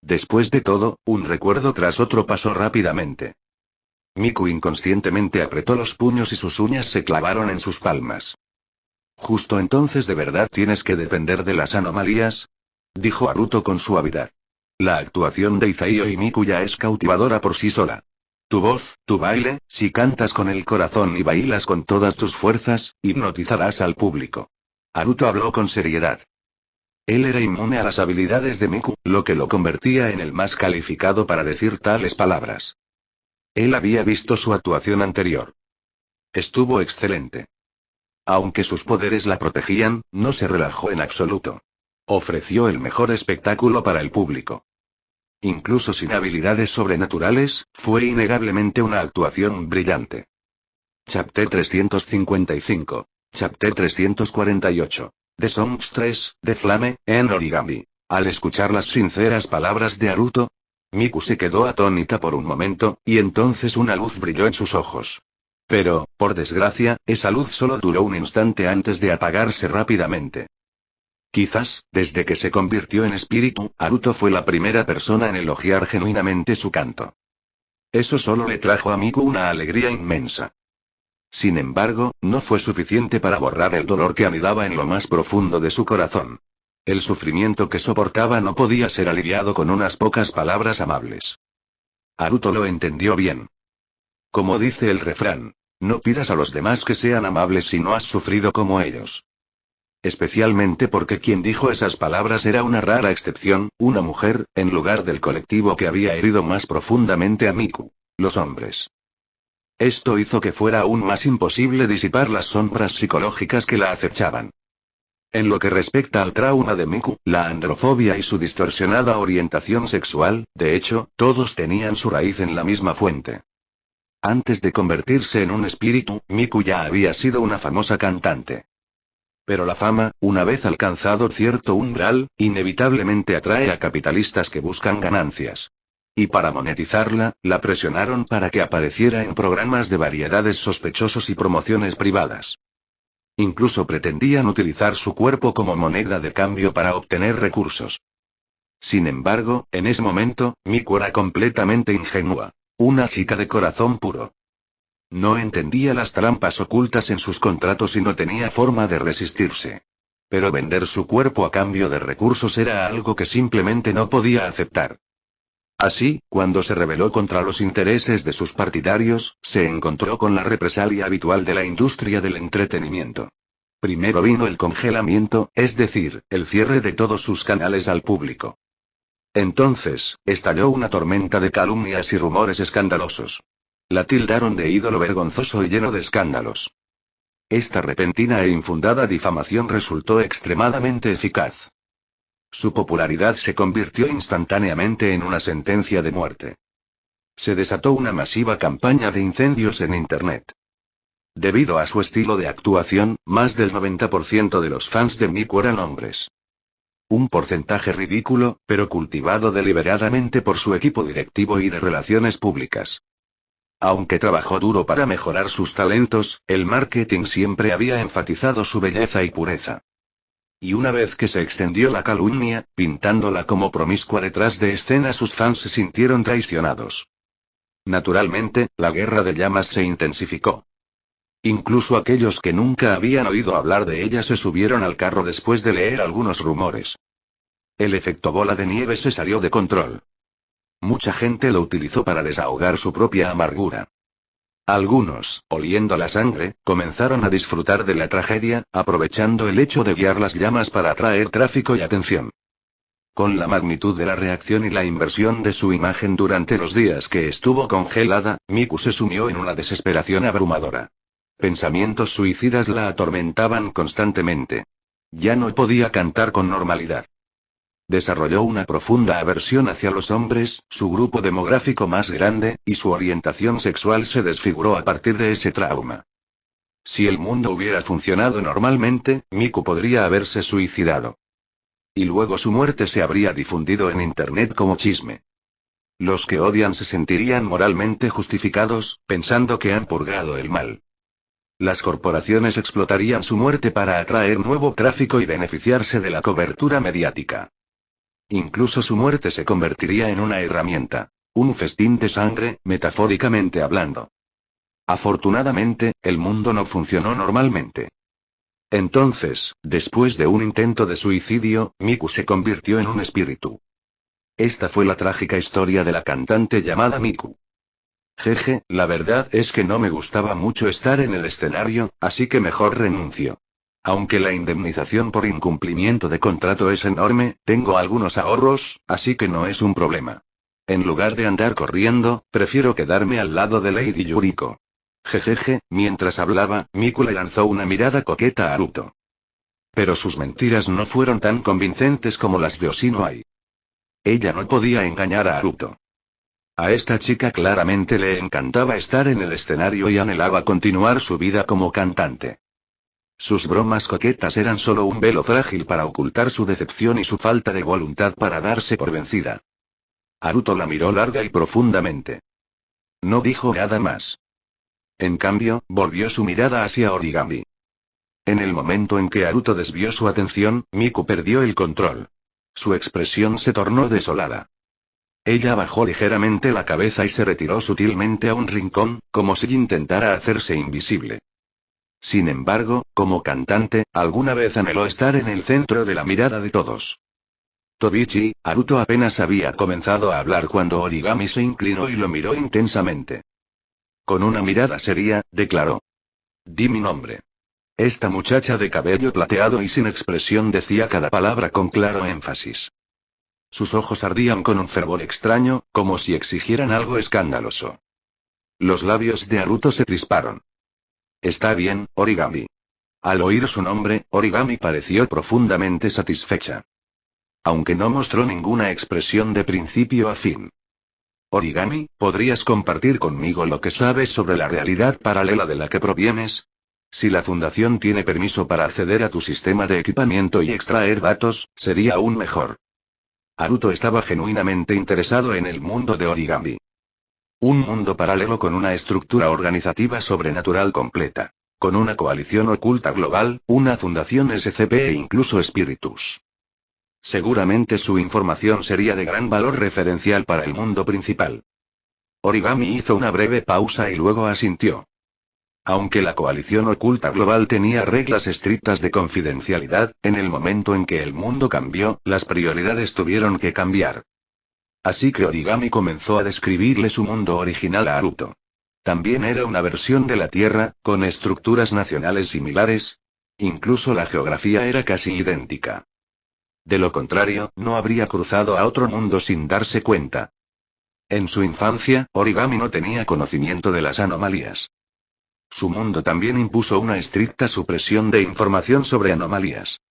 Después de todo, un recuerdo tras otro pasó rápidamente. Miku inconscientemente apretó los puños y sus uñas se clavaron en sus palmas. Justo entonces ¿de verdad tienes que depender de las anomalías?, dijo Naruto con suavidad. La actuación de Izaiyo y Miku ya es cautivadora por sí sola. Tu voz, tu baile, si cantas con el corazón y bailas con todas tus fuerzas, hipnotizarás al público. Naruto habló con seriedad. Él era inmune a las habilidades de Miku, lo que lo convertía en el más calificado para decir tales palabras. Él había visto su actuación anterior. Estuvo excelente. Aunque sus poderes la protegían, no se relajó en absoluto. Ofreció el mejor espectáculo para el público. Incluso sin habilidades sobrenaturales, fue innegablemente una actuación brillante. Chapter 355. Chapter 348. The Songs 3, The Flame, en Origami. Al escuchar las sinceras palabras de Naruto, Miku se quedó atónita por un momento, y entonces una luz brilló en sus ojos. Pero, por desgracia, esa luz solo duró un instante antes de apagarse rápidamente. Quizás, desde que se convirtió en espíritu, Naruto fue la primera persona en elogiar genuinamente su canto. Eso solo le trajo a Miku una alegría inmensa. Sin embargo, no fue suficiente para borrar el dolor que anidaba en lo más profundo de su corazón. El sufrimiento que soportaba no podía ser aliviado con unas pocas palabras amables. Naruto lo entendió bien. Como dice el refrán, no pidas a los demás que sean amables si no has sufrido como ellos. Especialmente porque quien dijo esas palabras era una rara excepción, una mujer, en lugar del colectivo que había herido más profundamente a Miku, los hombres. Esto hizo que fuera aún más imposible disipar las sombras psicológicas que la acechaban. En lo que respecta al trauma de Miku, la androfobia y su distorsionada orientación sexual, de hecho, todos tenían su raíz en la misma fuente. Antes de convertirse en un espíritu, Miku ya había sido una famosa cantante. Pero la fama, una vez alcanzado cierto umbral, inevitablemente atrae a capitalistas que buscan ganancias. Y para monetizarla, la presionaron para que apareciera en programas de variedades sospechosos y promociones privadas. Incluso pretendían utilizar su cuerpo como moneda de cambio para obtener recursos. Sin embargo, en ese momento, Miku era completamente ingenua. Una chica de corazón puro. No entendía las trampas ocultas en sus contratos y no tenía forma de resistirse. Pero vender su cuerpo a cambio de recursos era algo que simplemente no podía aceptar. Así, cuando se rebeló contra los intereses de sus partidarios, se encontró con la represalia habitual de la industria del entretenimiento. Primero vino el congelamiento, es decir, el cierre de todos sus canales al público. Entonces, estalló una tormenta de calumnias y rumores escandalosos. La tildaron de ídolo vergonzoso y lleno de escándalos. Esta repentina e infundada difamación resultó extremadamente eficaz. Su popularidad se convirtió instantáneamente en una sentencia de muerte. Se desató una masiva campaña de incendios en Internet. Debido a su estilo de actuación, más del 90% de los fans de Miku eran hombres. Un porcentaje ridículo, pero cultivado deliberadamente por su equipo directivo y de relaciones públicas. Aunque trabajó duro para mejorar sus talentos, el marketing siempre había enfatizado su belleza y pureza. Y una vez que se extendió la calumnia, pintándola como promiscua detrás de escena, sus fans se sintieron traicionados. Naturalmente, la guerra de llamas se intensificó. Incluso aquellos que nunca habían oído hablar de ella se subieron al carro después de leer algunos rumores. El efecto bola de nieve se salió de control. Mucha gente lo utilizó para desahogar su propia amargura. Algunos, oliendo la sangre, comenzaron a disfrutar de la tragedia, aprovechando el hecho de guiar las llamas para atraer tráfico y atención. Con la magnitud de la reacción y la inversión de su imagen durante los días que estuvo congelada, Miku se sumió en una desesperación abrumadora. Pensamientos suicidas la atormentaban constantemente. Ya no podía cantar con normalidad. Desarrolló una profunda aversión hacia los hombres, su grupo demográfico más grande, y su orientación sexual se desfiguró a partir de ese trauma. Si el mundo hubiera funcionado normalmente, Miku podría haberse suicidado. Y luego su muerte se habría difundido en Internet como chisme. Los que odian se sentirían moralmente justificados, pensando que han purgado el mal. Las corporaciones explotarían su muerte para atraer nuevo tráfico y beneficiarse de la cobertura mediática. Incluso su muerte se convertiría en una herramienta, un festín de sangre, metafóricamente hablando. Afortunadamente, el mundo no funcionó normalmente. Entonces, después de un intento de suicidio, Miku se convirtió en un espíritu. Esta fue la trágica historia de la cantante llamada Miku. Jeje, la verdad es que no me gustaba mucho estar en el escenario, así que mejor renuncio. Aunque la indemnización por incumplimiento de contrato es enorme, tengo algunos ahorros, así que no es un problema. En lugar de andar corriendo, prefiero quedarme al lado de Lady Yuriko. Jejeje, mientras hablaba, Miku le lanzó una mirada coqueta a Haruto. Pero sus mentiras no fueron tan convincentes como las de Oshino Ai. Ella no podía engañar a Haruto. A esta chica claramente le encantaba estar en el escenario y anhelaba continuar su vida como cantante. Sus bromas coquetas eran solo un velo frágil para ocultar su decepción y su falta de voluntad para darse por vencida. Haruto la miró larga y profundamente. No dijo nada más. En cambio, volvió su mirada hacia Origami. En el momento en que Haruto desvió su atención, Miku perdió el control. Su expresión se tornó desolada. Ella bajó ligeramente la cabeza y se retiró sutilmente a un rincón, como si intentara hacerse invisible. Sin embargo, como cantante, alguna vez anheló estar en el centro de la mirada de todos. Tobichi, Haruto apenas había comenzado a hablar cuando Origami se inclinó y lo miró intensamente. Con una mirada seria, declaró. Di mi nombre. Esta muchacha de cabello plateado y sin expresión decía cada palabra con claro énfasis. Sus ojos ardían con un fervor extraño, como si exigieran algo escandaloso. Los labios de Haruto se crisparon. Está bien, Origami. Al oír su nombre, Origami pareció profundamente satisfecha. Aunque no mostró ninguna expresión de principio a fin. Origami, ¿podrías compartir conmigo lo que sabes sobre la realidad paralela de la que provienes? Si la fundación tiene permiso para acceder a tu sistema de equipamiento y extraer datos, sería aún mejor. Haruto estaba genuinamente interesado en el mundo de Origami. Un mundo paralelo con una estructura organizativa sobrenatural completa. Con una coalición oculta global, una fundación SCP e incluso espíritus. Seguramente su información sería de gran valor referencial para el mundo principal. Origami hizo una breve pausa y luego asintió. Aunque la coalición oculta global tenía reglas estrictas de confidencialidad, en el momento en que el mundo cambió, las prioridades tuvieron que cambiar. Así que Origami comenzó a describirle su mundo original a Haruto. También era una versión de la Tierra, con estructuras nacionales similares. Incluso la geografía era casi idéntica. De lo contrario, no habría cruzado a otro mundo sin darse cuenta. En su infancia, Origami no tenía conocimiento de las anomalías. Su mundo también impuso una estricta supresión de información sobre anomalías.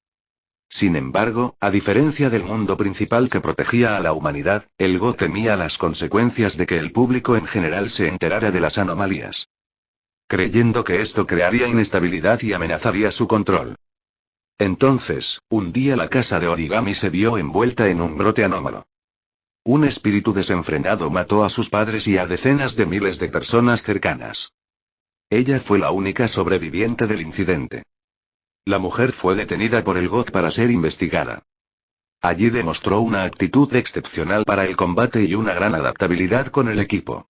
Sin embargo, a diferencia del mundo principal que protegía a la humanidad, el Go temía las consecuencias de que el público en general se enterara de las anomalías. Creyendo que esto crearía inestabilidad y amenazaría su control. Entonces, un día la casa de Origami se vio envuelta en un brote anómalo. Un espíritu desenfrenado mató a sus padres y a decenas de miles de personas cercanas. Ella fue la única sobreviviente del incidente. La mujer fue detenida por el GOT para ser investigada. Allí demostró una actitud excepcional para el combate y una gran adaptabilidad con el equipo.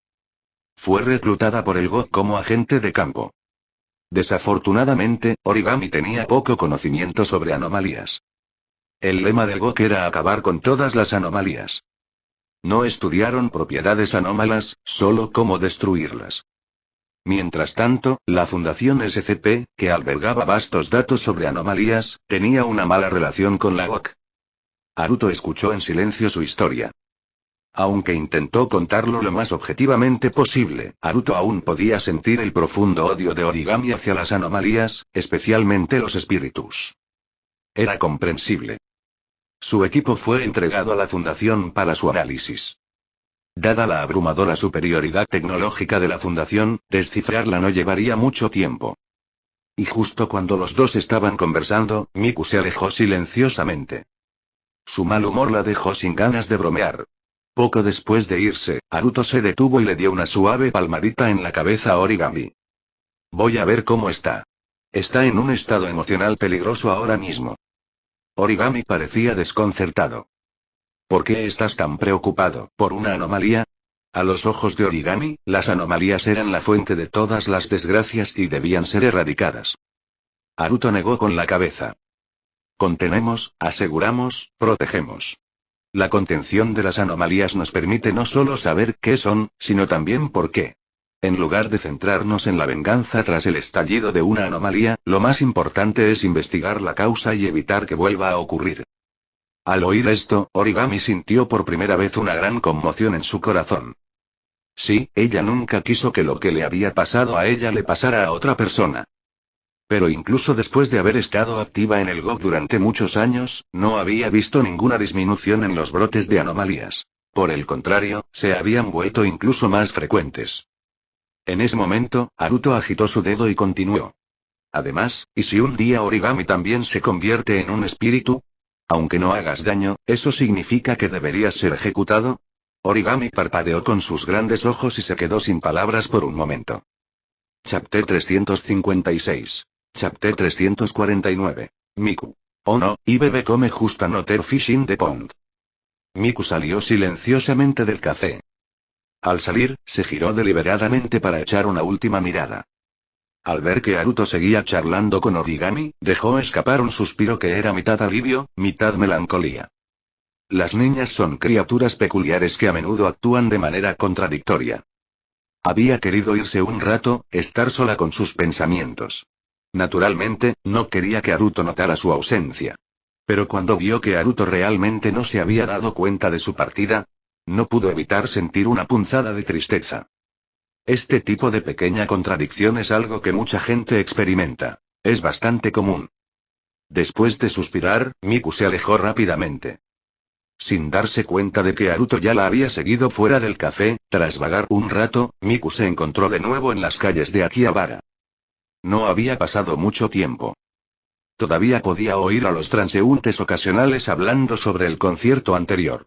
Fue reclutada por el GOT como agente de campo. Desafortunadamente, Origami tenía poco conocimiento sobre anomalías. El lema del GOT era acabar con todas las anomalías. No estudiaron propiedades anómalas, solo cómo destruirlas. Mientras tanto, la Fundación SCP, que albergaba vastos datos sobre anomalías, tenía una mala relación con la GOC. Haruto escuchó en silencio su historia. Aunque intentó contarlo lo más objetivamente posible, Haruto aún podía sentir el profundo odio de Origami hacia las anomalías, especialmente los espíritus. Era comprensible. Su equipo fue entregado a la Fundación para su análisis. Dada la abrumadora superioridad tecnológica de la Fundación, descifrarla no llevaría mucho tiempo. Y justo cuando los dos estaban conversando, Miku se alejó silenciosamente. Su mal humor la dejó sin ganas de bromear. Poco después de irse, Haruto se detuvo y le dio una suave palmadita en la cabeza a Origami. Voy a ver cómo está. Está en un estado emocional peligroso ahora mismo. Origami parecía desconcertado. ¿Por qué estás tan preocupado? ¿Por una anomalía? A los ojos de Origami, las anomalías eran la fuente de todas las desgracias y debían ser erradicadas. Haruto negó con la cabeza. Contenemos, aseguramos, protegemos. La contención de las anomalías nos permite no solo saber qué son, sino también por qué. En lugar de centrarnos en la venganza tras el estallido de una anomalía, lo más importante es investigar la causa y evitar que vuelva a ocurrir. Al oír esto, Origami sintió por primera vez una gran conmoción en su corazón. Sí, ella nunca quiso que lo que le había pasado a ella le pasara a otra persona. Pero incluso después de haber estado activa en el GOG durante muchos años, no había visto ninguna disminución en los brotes de anomalías. Por el contrario, se habían vuelto incluso más frecuentes. En ese momento, Haruto agitó su dedo y continuó. Además, ¿y si un día Origami también se convierte en un espíritu? Aunque no hagas daño, ¿eso significa que deberías ser ejecutado? Origami parpadeó con sus grandes ojos y se quedó sin palabras por un momento. Chapter 356. Chapter 349. Miku. Oh no, y bebé come just another fish in the pond. Miku salió silenciosamente del café. Al salir, se giró deliberadamente para echar una última mirada. Al ver que Haruto seguía charlando con Origami, dejó escapar un suspiro que era mitad alivio, mitad melancolía. Las niñas son criaturas peculiares que a menudo actúan de manera contradictoria. Había querido irse un rato, estar sola con sus pensamientos. Naturalmente, no quería que Haruto notara su ausencia. Pero cuando vio que Haruto realmente no se había dado cuenta de su partida, no pudo evitar sentir una punzada de tristeza. Este tipo de pequeña contradicción es algo que mucha gente experimenta. Es bastante común. Después de suspirar, Miku se alejó rápidamente. Sin darse cuenta de que Haruto ya la había seguido fuera del café, tras vagar un rato, Miku se encontró de nuevo en las calles de Akihabara. No había pasado mucho tiempo. Todavía podía oír a los transeúntes ocasionales hablando sobre el concierto anterior.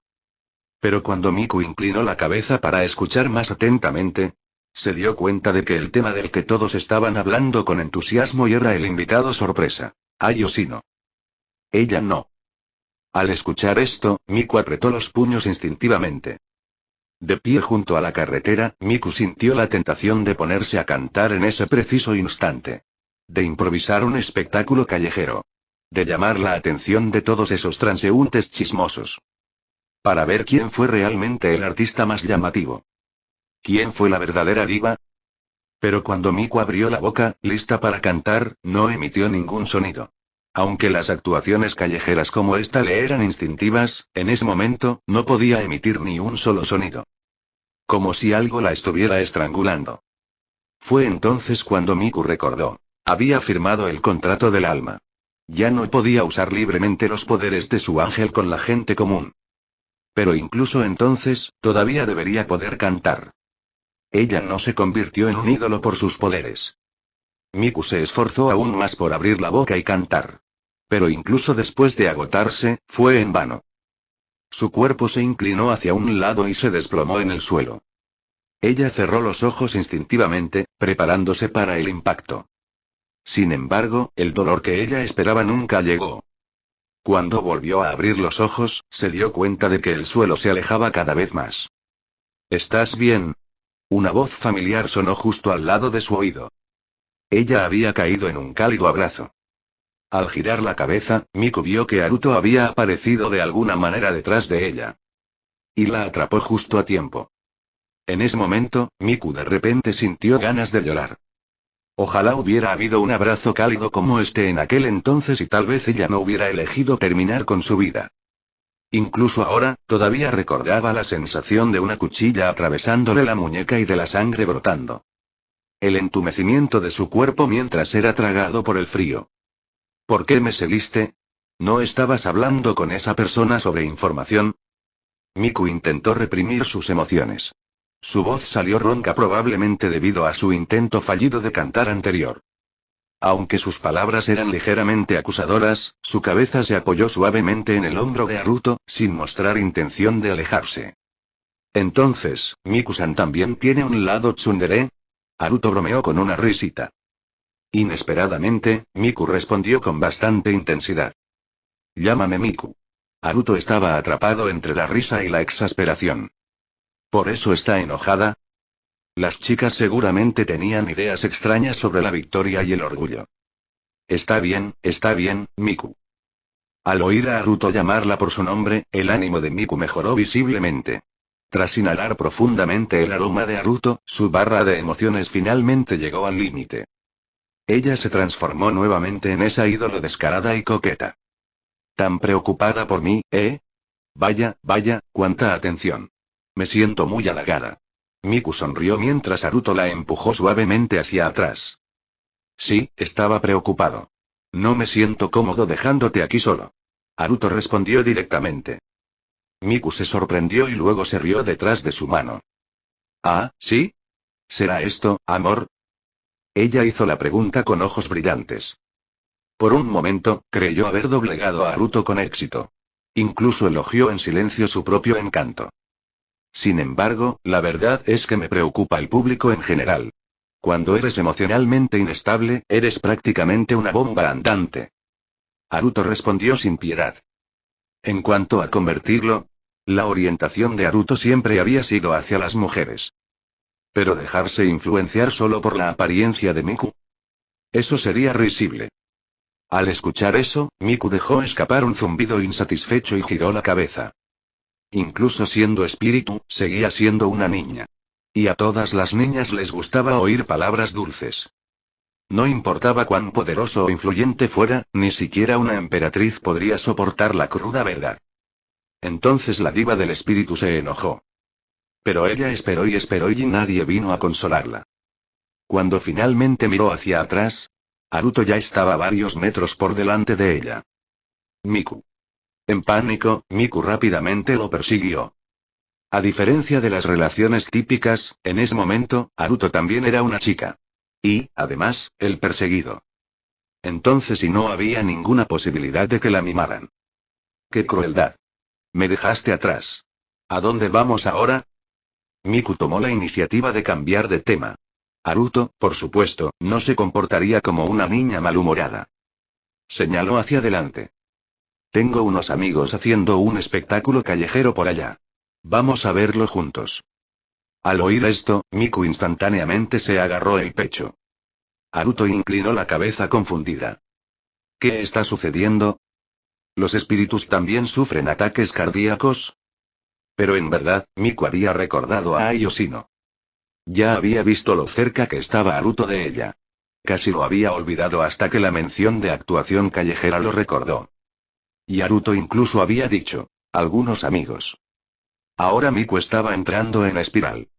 Pero cuando Miku inclinó la cabeza para escuchar más atentamente, se dio cuenta de que el tema del que todos estaban hablando con entusiasmo era el invitado sorpresa, Ai Yoshino. Ella no. Al escuchar esto, Miku apretó los puños instintivamente. De pie junto a la carretera, Miku sintió la tentación de ponerse a cantar en ese preciso instante. De improvisar un espectáculo callejero. De llamar la atención de todos esos transeúntes chismosos. Para ver quién fue realmente el artista más llamativo. ¿Quién fue la verdadera diva? Pero cuando Miku abrió la boca, lista para cantar, no emitió ningún sonido. Aunque las actuaciones callejeras como esta le eran instintivas, en ese momento, no podía emitir ni un solo sonido. Como si algo la estuviera estrangulando. Fue entonces cuando Miku recordó. Había firmado el contrato del alma. Ya no podía usar libremente los poderes de su ángel con la gente común. Pero incluso entonces, todavía debería poder cantar. Ella no se convirtió en un ídolo por sus poderes. Miku se esforzó aún más por abrir la boca y cantar. Pero incluso después de agotarse, fue en vano. Su cuerpo se inclinó hacia un lado y se desplomó en el suelo. Ella cerró los ojos instintivamente, preparándose para el impacto. Sin embargo, el dolor que ella esperaba nunca llegó. Cuando volvió a abrir los ojos, se dio cuenta de que el suelo se alejaba cada vez más. ¿Estás bien? Una voz familiar sonó justo al lado de su oído. Ella había caído en un cálido abrazo. Al girar la cabeza, Miku vio que Haruto había aparecido de alguna manera detrás de ella. Y la atrapó justo a tiempo. En ese momento, Miku de repente sintió ganas de llorar. Ojalá hubiera habido un abrazo cálido como este en aquel entonces y tal vez ella no hubiera elegido terminar con su vida. Incluso ahora, todavía recordaba la sensación de una cuchilla atravesándole la muñeca y de la sangre brotando. El entumecimiento de su cuerpo mientras era tragado por el frío. ¿Por qué me seguiste? ¿No estabas hablando con esa persona sobre información? Miku intentó reprimir sus emociones. Su voz salió ronca probablemente debido a su intento fallido de cantar anterior. Aunque sus palabras eran ligeramente acusadoras, su cabeza se apoyó suavemente en el hombro de Haruto, sin mostrar intención de alejarse. Entonces, ¿Miku-san también tiene un lado tsundere? Haruto bromeó con una risita. Inesperadamente, Miku respondió con bastante intensidad. Llámame Miku. Haruto estaba atrapado entre la risa y la exasperación. ¿Por eso está enojada? Las chicas seguramente tenían ideas extrañas sobre la victoria y el orgullo. Está bien, Miku. Al oír a Haruto llamarla por su nombre, el ánimo de Miku mejoró visiblemente. Tras inhalar profundamente el aroma de Haruto, su barra de emociones finalmente llegó al límite. Ella se transformó nuevamente en esa ídolo descarada y coqueta. ¿Tan preocupada por mí, eh? Vaya, cuánta atención. Me siento muy halagada. Miku sonrió mientras Haruto la empujó suavemente hacia atrás. Sí, estaba preocupado. No me siento cómodo dejándote aquí solo. Haruto respondió directamente. Miku se sorprendió y luego se rió detrás de su mano. Ah, ¿sí? ¿Será esto, amor? Ella hizo la pregunta con ojos brillantes. Por un momento, creyó haber doblegado a Haruto con éxito. Incluso elogió en silencio su propio encanto. Sin embargo, la verdad es que me preocupa el público en general. Cuando eres emocionalmente inestable, eres prácticamente una bomba andante. Haruto respondió sin piedad. En cuanto a convertirlo, la orientación de Haruto siempre había sido hacia las mujeres. Pero dejarse influenciar solo por la apariencia de Miku. Eso sería risible. Al escuchar eso, Miku dejó escapar un zumbido insatisfecho y giró la cabeza. Incluso siendo espíritu, seguía siendo una niña. Y a todas las niñas les gustaba oír palabras dulces. No importaba cuán poderoso o influyente fuera, ni siquiera una emperatriz podría soportar la cruda verdad. Entonces la diva del espíritu se enojó. Pero ella esperó y nadie vino a consolarla. Cuando finalmente miró hacia atrás, Haruto ya estaba varios metros por delante de ella. Miku. En pánico, Miku rápidamente lo persiguió. A diferencia de las relaciones típicas, en ese momento, Haruto también era una chica. Y, además, el perseguido. Entonces y no había ninguna posibilidad de que la mimaran. ¡Qué crueldad! Me dejaste atrás. ¿A dónde vamos ahora? Miku tomó la iniciativa de cambiar de tema. Haruto, por supuesto, no se comportaría como una niña malhumorada. Señaló hacia adelante. Tengo unos amigos haciendo un espectáculo callejero por allá. Vamos a verlo juntos. Al oír esto, Miku instantáneamente se agarró el pecho. Haruto inclinó la cabeza confundida. ¿Qué está sucediendo? ¿Los espíritus también sufren ataques cardíacos? Pero en verdad, Miku había recordado a Ai Yoshino. Ya había visto lo cerca que estaba Haruto de ella. Casi lo había olvidado hasta que la mención de actuación callejera lo recordó. Y Haruto incluso había dicho, algunos amigos. Ahora Miku estaba entrando en espiral.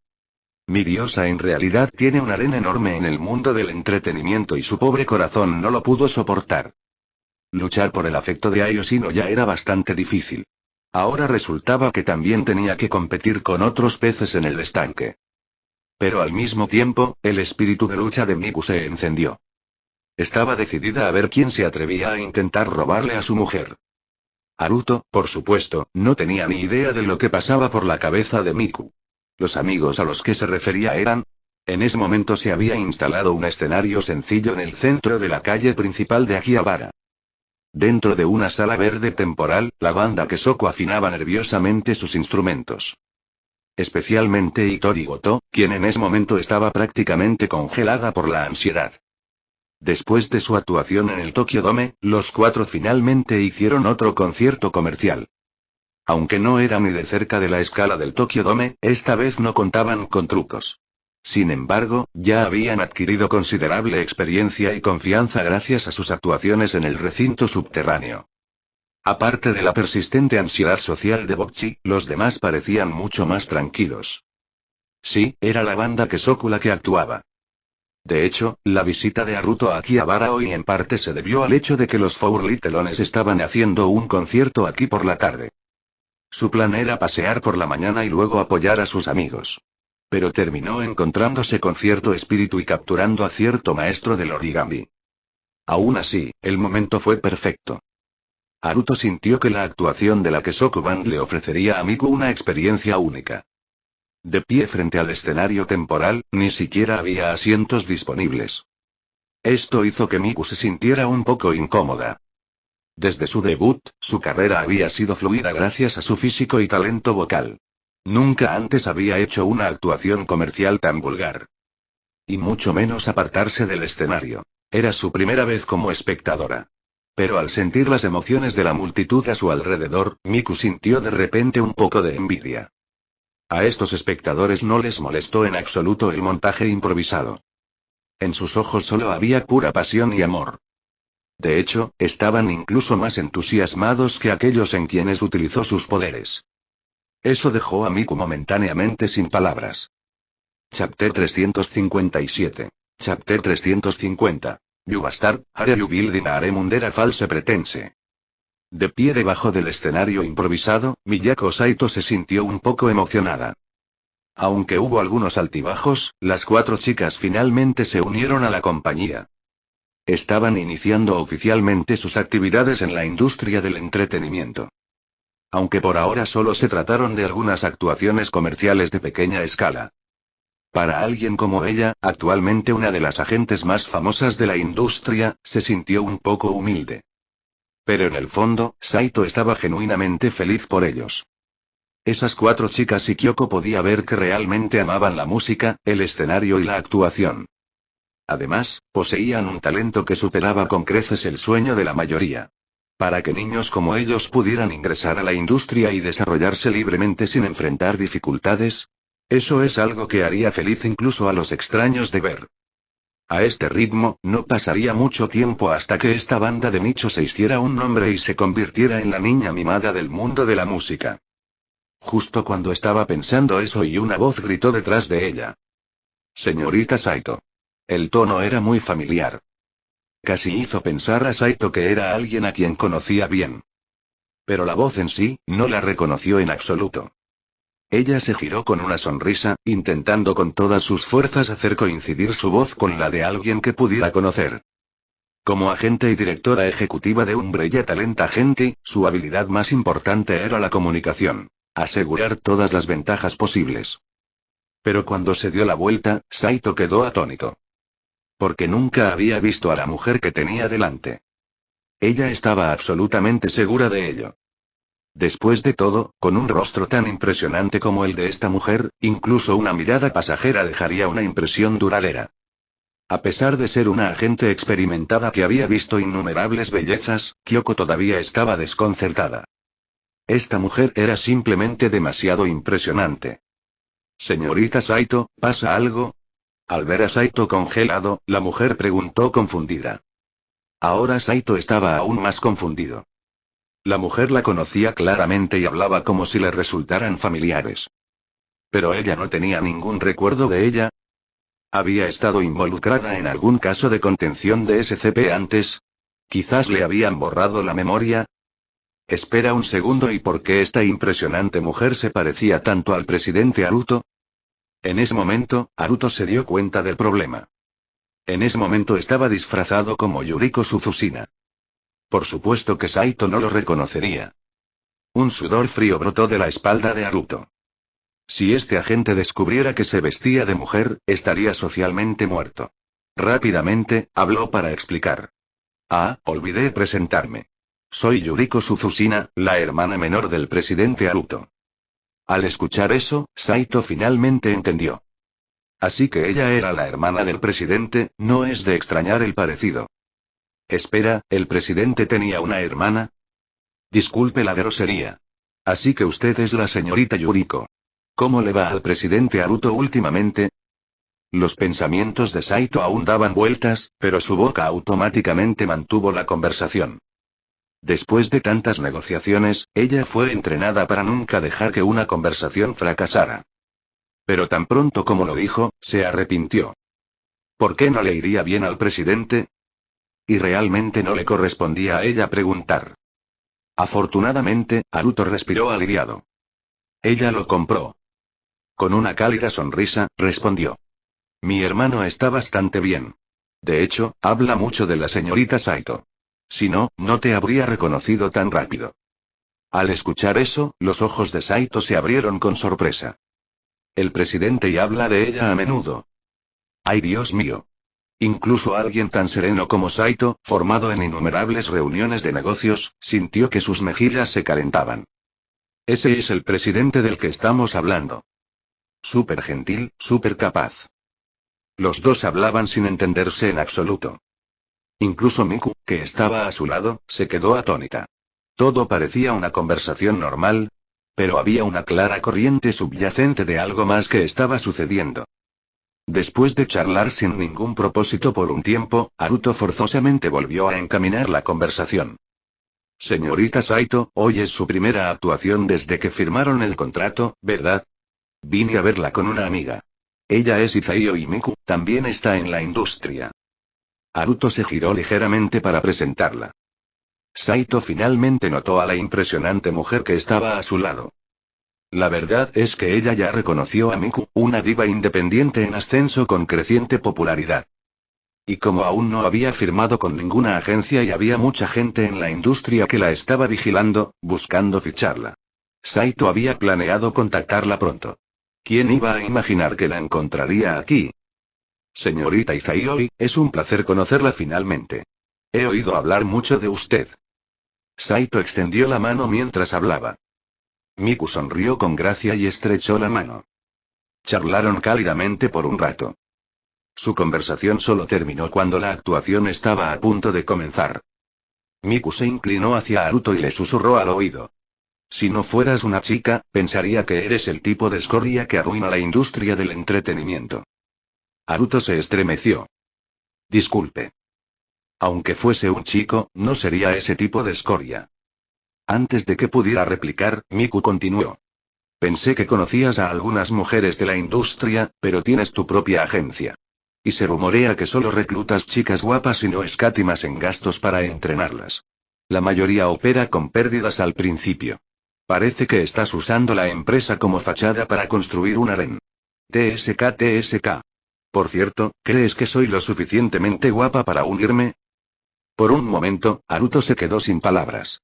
Mi diosa en realidad tiene un harén enorme en el mundo del entretenimiento y su pobre corazón no lo pudo soportar. Luchar por el afecto de Ayoshino ya era bastante difícil. Ahora resultaba que también tenía que competir con otros peces en el estanque. Pero al mismo tiempo, el espíritu de lucha de Miku se encendió. Estaba decidida a ver quién se atrevía a intentar robarle a su mujer. Haruto, por supuesto, no tenía ni idea de lo que pasaba por la cabeza de Miku. Los amigos a los que se refería eran... En ese momento se había instalado un escenario sencillo en el centro de la calle principal de Akihabara. Dentro de una sala verde temporal, la banda Kesoko afinaba nerviosamente sus instrumentos. Especialmente Hitori Goto, quien en ese momento estaba prácticamente congelada por la ansiedad. Después de su actuación en el Tokyo Dome, los cuatro finalmente hicieron otro concierto comercial. Aunque no era ni de cerca de la escala del Tokyo Dome, esta vez no contaban con trucos. Sin embargo, ya habían adquirido considerable experiencia y confianza gracias a sus actuaciones en el recinto subterráneo. Aparte de la persistente ansiedad social de Bokchi, los demás parecían mucho más tranquilos. Sí, era la banda Kesoku la que actuaba. De hecho, la visita de Haruto a Akihabara hoy en parte se debió al hecho de que los Four Littleones estaban haciendo un concierto aquí por la tarde. Su plan era pasear por la mañana y luego apoyar a sus amigos. Pero terminó encontrándose con cierto espíritu y capturando a cierto maestro del origami. Aún así, el momento fue perfecto. Haruto sintió que la actuación de la Kesoku Band le ofrecería a Miku una experiencia única. De pie frente al escenario temporal, ni siquiera había asientos disponibles. Esto hizo que Miku se sintiera un poco incómoda. Desde su debut, su carrera había sido fluida gracias a su físico y talento vocal. Nunca antes había hecho una actuación comercial tan vulgar. Y mucho menos apartarse del escenario. Era su primera vez como espectadora. Pero al sentir las emociones de la multitud a su alrededor, Miku sintió de repente un poco de envidia. A estos espectadores no les molestó en absoluto el montaje improvisado. En sus ojos solo había pura pasión y amor. De hecho, estaban incluso más entusiasmados que aquellos en quienes utilizó sus poderes. Eso dejó a Miku momentáneamente sin palabras. Chapter 357. Chapter 350. You bastard, are you building a remundera false pretense? De pie debajo del escenario improvisado, Miyako Saito se sintió un poco emocionada. Aunque hubo algunos altibajos, las cuatro chicas finalmente se unieron a la compañía. Estaban iniciando oficialmente sus actividades en la industria del entretenimiento. Aunque por ahora solo se trataron de algunas actuaciones comerciales de pequeña escala. Para alguien como ella, actualmente una de las agentes más famosas de la industria, se sintió un poco humilde. Pero en el fondo, Saito estaba genuinamente feliz por ellos. Esas cuatro chicas y Kyoko podía ver que realmente amaban la música, el escenario y la actuación. Además, poseían un talento que superaba con creces el sueño de la mayoría. Para que niños como ellos pudieran ingresar a la industria y desarrollarse libremente sin enfrentar dificultades, eso es algo que haría feliz incluso a los extraños de ver. A este ritmo, no pasaría mucho tiempo hasta que esta banda de nicho se hiciera un nombre y se convirtiera en la niña mimada del mundo de la música. Justo cuando estaba pensando eso y una voz gritó detrás de ella. Señorita Saito. El tono era muy familiar. Casi hizo pensar a Saito que era alguien a quien conocía bien. Pero la voz en sí, no la reconoció en absoluto. Ella se giró con una sonrisa, intentando con todas sus fuerzas hacer coincidir su voz con la de alguien que pudiera conocer. Como agente y directora ejecutiva de Umbrella Talent Agency, su habilidad más importante era la comunicación. Asegurar todas las ventajas posibles. Pero cuando se dio la vuelta, Saito quedó atónito. Porque nunca había visto a la mujer que tenía delante. Ella estaba absolutamente segura de ello. Después de todo, con un rostro tan impresionante como el de esta mujer, incluso una mirada pasajera dejaría una impresión duradera. A pesar de ser una agente experimentada que había visto innumerables bellezas, Kyoko todavía estaba desconcertada. Esta mujer era simplemente demasiado impresionante. Señorita Saito, ¿pasa algo? Al ver a Saito congelado, la mujer preguntó confundida. Ahora Saito estaba aún más confundido. La mujer la conocía claramente y hablaba como si le resultaran familiares. Pero ella no tenía ningún recuerdo de ella. ¿Había estado involucrada en algún caso de contención de SCP antes? ¿Quizás le habían borrado la memoria? Espera un segundo, ¿y por qué esta impresionante mujer se parecía tanto al presidente Haruto? En ese momento, Haruto se dio cuenta del problema. En ese momento estaba disfrazado como Yuriko Suzusina. Por supuesto que Saito no lo reconocería. Un sudor frío brotó de la espalda de Haruto. Si este agente descubriera que se vestía de mujer, estaría socialmente muerto. Rápidamente, habló para explicar. Olvidé presentarme. Soy Yuriko Suzusina, la hermana menor del presidente Haruto. Al escuchar eso, Saito finalmente entendió. Así que ella era la hermana del presidente, no es de extrañar el parecido. Espera, ¿el presidente tenía una hermana? Disculpe la grosería. Así que usted es la señorita Yuriko. ¿Cómo le va al presidente Haruto últimamente? Los pensamientos de Saito aún daban vueltas, pero su boca automáticamente mantuvo la conversación. Después de tantas negociaciones, ella fue entrenada para nunca dejar que una conversación fracasara. Pero tan pronto como lo dijo, se arrepintió. ¿Por qué no le iría bien al presidente? Y realmente no le correspondía a ella preguntar. Afortunadamente, Haruto respiró aliviado. Ella lo compró. Con una cálida sonrisa, respondió. Mi hermano está bastante bien. De hecho, habla mucho de la señorita Saito. Si no, no te habría reconocido tan rápido. Al escuchar eso, los ojos de Saito se abrieron con sorpresa. El presidente y habla de ella a menudo. ¡Ay, Dios mío! Incluso alguien tan sereno como Saito, formado en innumerables reuniones de negocios, sintió que sus mejillas se calentaban. Ese es el presidente del que estamos hablando. Súper gentil, súper capaz. Los dos hablaban sin entenderse en absoluto. Incluso Miku, que estaba a su lado, se quedó atónita. Todo parecía una conversación normal, pero había una clara corriente subyacente de algo más que estaba sucediendo. Después de charlar sin ningún propósito por un tiempo, Haruto forzosamente volvió a encaminar la conversación. Señorita Saito, hoy es su primera actuación desde que firmaron el contrato, ¿verdad? Vine a verla con una amiga. Ella es Izaiyo y Miku, también está en la industria. Haruto se giró ligeramente para presentarla. Saito finalmente notó a la impresionante mujer que estaba a su lado. La verdad es que ella ya reconoció a Miku, una diva independiente en ascenso con creciente popularidad. Y como aún no había firmado con ninguna agencia y había mucha gente en la industria que la estaba vigilando, buscando ficharla. Saito había planeado contactarla pronto. ¿Quién iba a imaginar que la encontraría aquí? Señorita Izaiyo, es un placer conocerla finalmente. He oído hablar mucho de usted. Saito extendió la mano mientras hablaba. Miku sonrió con gracia y estrechó la mano. Charlaron cálidamente por un rato. Su conversación solo terminó cuando la actuación estaba a punto de comenzar. Miku se inclinó hacia Haruto y le susurró al oído. Si no fueras una chica, pensaría que eres el tipo de escoria que arruina la industria del entretenimiento. Haruto se estremeció. Disculpe. Aunque fuese un chico, no sería ese tipo de escoria. Antes de que pudiera replicar, Miku continuó. Pensé que conocías a algunas mujeres de la industria, pero tienes tu propia agencia. Y se rumorea que solo reclutas chicas guapas y no escatimas en gastos para entrenarlas. La mayoría opera con pérdidas al principio. Parece que estás usando la empresa como fachada para construir un harén. TSK. Por cierto, ¿crees que soy lo suficientemente guapa para unirme? Por un momento, Haruto se quedó sin palabras.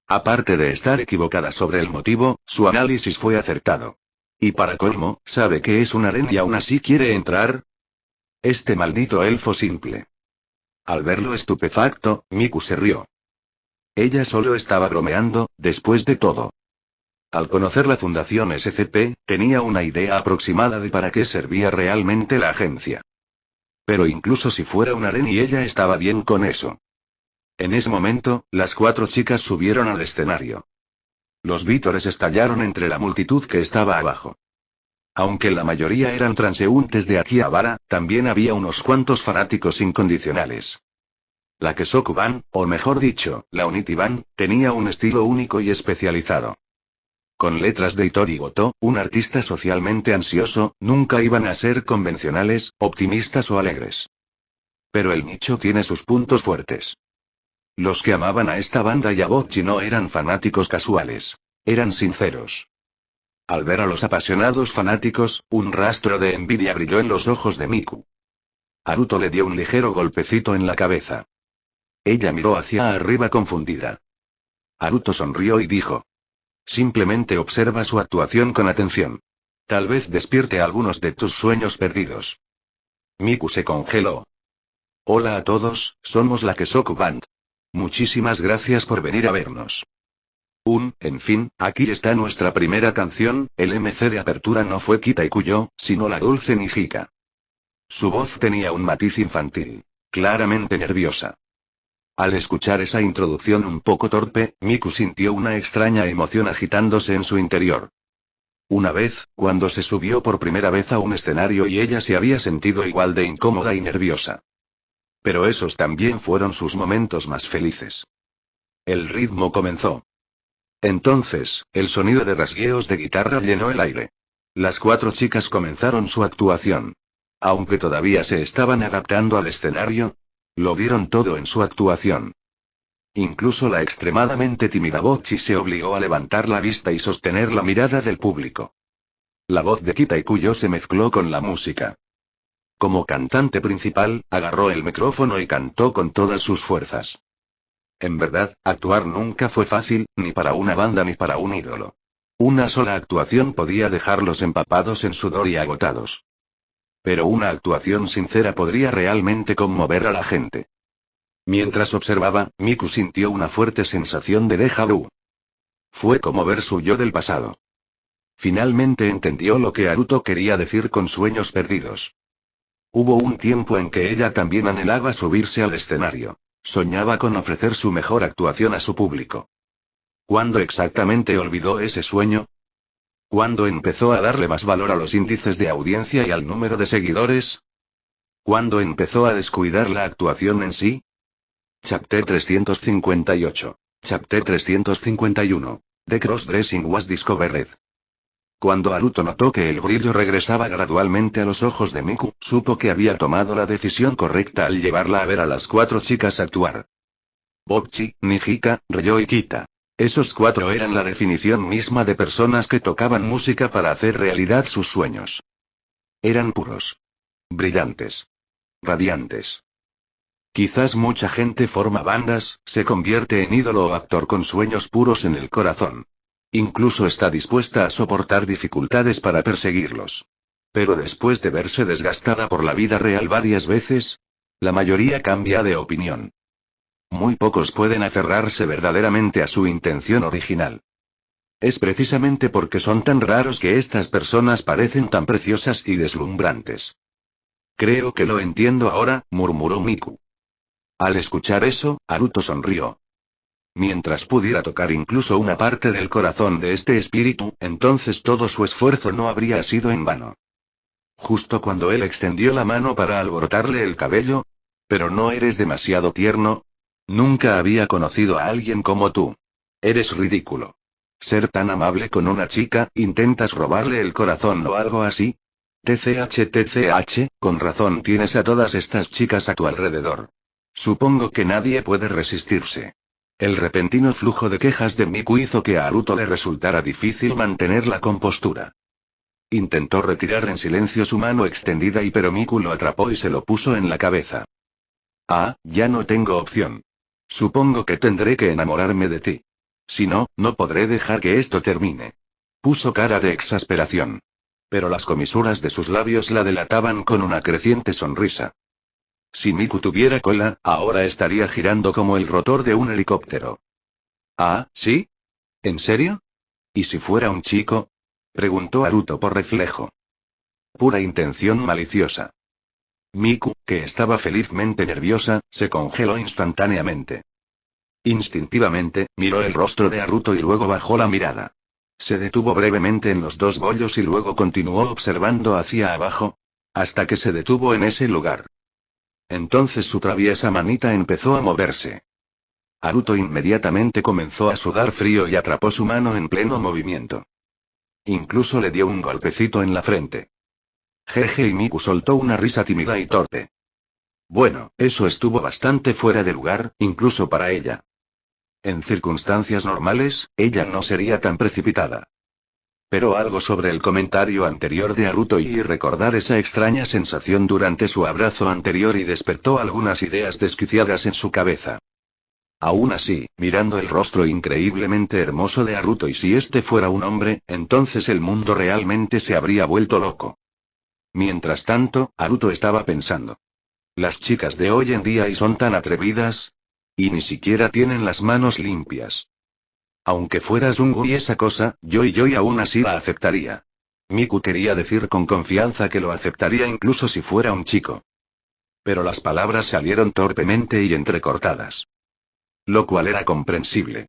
Aparte de estar equivocada sobre el motivo, su análisis fue acertado. Y para colmo, ¿sabe que es un harén y aún así quiere entrar? Este maldito elfo simple. Al verlo estupefacto, Miku se rió. Ella solo estaba bromeando, después de todo. Al conocer la Fundación SCP, tenía una idea aproximada de para qué servía realmente la agencia. Pero incluso si fuera un harén y ella estaba bien con eso. En ese momento, las 4 chicas subieron al escenario. Los vítores estallaron entre la multitud que estaba abajo. Aunque la mayoría eran transeúntes de Akihabara, también había unos cuantos fanáticos incondicionales. La Kesoku-ban, o mejor dicho, la Unity-ban, tenía un estilo único y especializado. Con letras de Hitori Goto, un artista socialmente ansioso, nunca iban a ser convencionales, optimistas o alegres. Pero el nicho tiene sus puntos fuertes. Los que amaban a esta banda y a Bocchi no eran fanáticos casuales. Eran sinceros. Al ver a los apasionados fanáticos, un rastro de envidia brilló en los ojos de Miku. Haruto le dio un ligero golpecito en la cabeza. Ella miró hacia arriba confundida. Haruto sonrió y dijo: simplemente observa su actuación con atención. Tal vez despierte algunos de tus sueños perdidos. Miku se congeló. Hola a todos, somos la Kesoku Band. Muchísimas gracias por venir a vernos. En fin, aquí está nuestra primera canción. El MC de apertura no fue Kita Ikuyo, sino la dulce Nijika. Su voz tenía un matiz infantil, claramente nerviosa. Al escuchar esa introducción un poco torpe, Miku sintió una extraña emoción agitándose en su interior. Una vez, cuando se subió por primera vez a un escenario y ella se había sentido igual de incómoda y nerviosa. Pero esos también fueron sus momentos más felices. El ritmo comenzó. Entonces, el sonido de rasgueos de guitarra llenó el aire. Las 4 chicas comenzaron su actuación. Aunque todavía se estaban adaptando al escenario, lo dieron todo en su actuación. Incluso la extremadamente tímida Bocchi se obligó a levantar la vista y sostener la mirada del público. La voz de Kita Ikuyo se mezcló con la música. Como cantante principal, agarró el micrófono y cantó con todas sus fuerzas. En verdad, actuar nunca fue fácil, ni para una banda ni para un ídolo. Una sola actuación podía dejarlos empapados en sudor y agotados. Pero una actuación sincera podría realmente conmover a la gente. Mientras observaba, Miku sintió una fuerte sensación de déjà vu. Fue como ver su yo del pasado. Finalmente entendió lo que Haruto quería decir con sueños perdidos. Hubo un tiempo en que ella también anhelaba subirse al escenario. Soñaba con ofrecer su mejor actuación a su público. ¿Cuándo exactamente olvidó ese sueño? ¿Cuándo empezó a darle más valor a los índices de audiencia y al número de seguidores? ¿Cuándo empezó a descuidar la actuación en sí? Chapter 358. Chapter 351. The cross-dressing was discovered. Cuando Haruto notó que el brillo regresaba gradualmente a los ojos de Miku, supo que había tomado la decisión correcta al llevarla a ver a las 4 chicas actuar. Bocchi, Nijika, Ryo y Kita. Esos 4 eran la definición misma de personas que tocaban música para hacer realidad sus sueños. Eran puros. Brillantes. Radiantes. Quizás mucha gente forma bandas, se convierte en ídolo o actor con sueños puros en el corazón. Incluso está dispuesta a soportar dificultades para perseguirlos. Pero después de verse desgastada por la vida real varias veces, la mayoría cambia de opinión. Muy pocos pueden aferrarse verdaderamente a su intención original. Es precisamente porque son tan raros que estas personas parecen tan preciosas y deslumbrantes. Creo que lo entiendo ahora, murmuró Miku. Al escuchar eso, Haruto sonrió. Mientras pudiera tocar incluso una parte del corazón de este espíritu, entonces todo su esfuerzo no habría sido en vano. Justo cuando él extendió la mano para alborotarle el cabello. Pero no eres demasiado tierno. Nunca había conocido a alguien como tú. Eres ridículo. Ser tan amable con una chica, intentas robarle el corazón o algo así. TCH, con razón tienes a todas estas chicas a tu alrededor. Supongo que nadie puede resistirse. El repentino flujo de quejas de Miku hizo que a Haruto le resultara difícil mantener la compostura. Intentó retirar en silencio su mano extendida pero Miku lo atrapó y se lo puso en la cabeza. Ah, ya no tengo opción. Supongo que tendré que enamorarme de ti. Si no, no podré dejar que esto termine. Puso cara de exasperación. Pero las comisuras de sus labios la delataban con una creciente sonrisa. Si Miku tuviera cola, ahora estaría girando como el rotor de un helicóptero. ¿Ah, sí? ¿En serio? ¿Y si fuera un chico? Preguntó Haruto por reflejo. Pura intención maliciosa. Miku, que estaba felizmente nerviosa, se congeló instantáneamente. Instintivamente, miró el rostro de Haruto y luego bajó la mirada. Se detuvo brevemente en los dos bollos y luego continuó observando hacia abajo, hasta que se detuvo en ese lugar. Entonces su traviesa manita empezó a moverse. Haruto inmediatamente comenzó a sudar frío y atrapó su mano en pleno movimiento. Incluso le dio un golpecito en la frente. Jeje, y Miku soltó una risa tímida y torpe. Bueno, eso estuvo bastante fuera de lugar, incluso para ella. En circunstancias normales, ella no sería tan precipitada. Pero algo sobre el comentario anterior de Haruto y recordar esa extraña sensación durante su abrazo anterior y despertó algunas ideas desquiciadas en su cabeza. Aún así, mirando el rostro increíblemente hermoso de Haruto, y si este fuera un hombre, entonces el mundo realmente se habría vuelto loco. Mientras tanto, Haruto estaba pensando. Las chicas de hoy en día y son tan atrevidas. Y ni siquiera tienen las manos limpias. Aunque fueras un y esa cosa, yo y aún así la aceptaría. Miku quería decir con confianza que lo aceptaría incluso si fuera un chico. Pero las palabras salieron torpemente y entrecortadas. Lo cual era comprensible.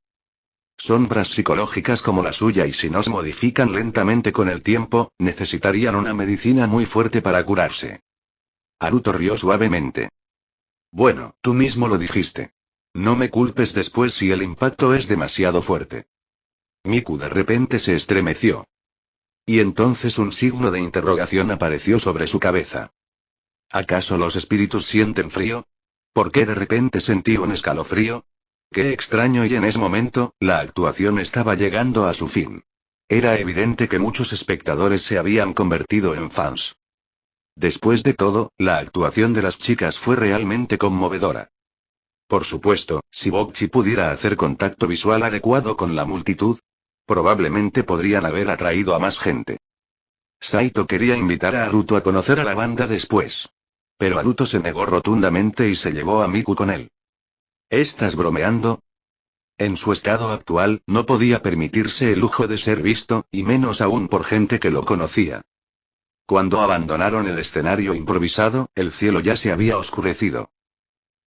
Sombras psicológicas como la suya, y si no se modifican lentamente con el tiempo, necesitarían una medicina muy fuerte para curarse. Haruto rió suavemente. Bueno, tú mismo lo dijiste. No me culpes después si el impacto es demasiado fuerte. Miku de repente se estremeció. Y entonces un signo de interrogación apareció sobre su cabeza. ¿Acaso los espíritus sienten frío? ¿Por qué de repente sentí un escalofrío? Qué extraño, y en ese momento, la actuación estaba llegando a su fin. Era evidente que muchos espectadores se habían convertido en fans. Después de todo, la actuación de las chicas fue realmente conmovedora. Por supuesto, si Bocchi pudiera hacer contacto visual adecuado con la multitud, probablemente podrían haber atraído a más gente. Saito quería invitar a Haruto a conocer a la banda después. Pero Haruto se negó rotundamente y se llevó a Miku con él. ¿Estás bromeando? En su estado actual, no podía permitirse el lujo de ser visto, y menos aún por gente que lo conocía. Cuando abandonaron el escenario improvisado, el cielo ya se había oscurecido.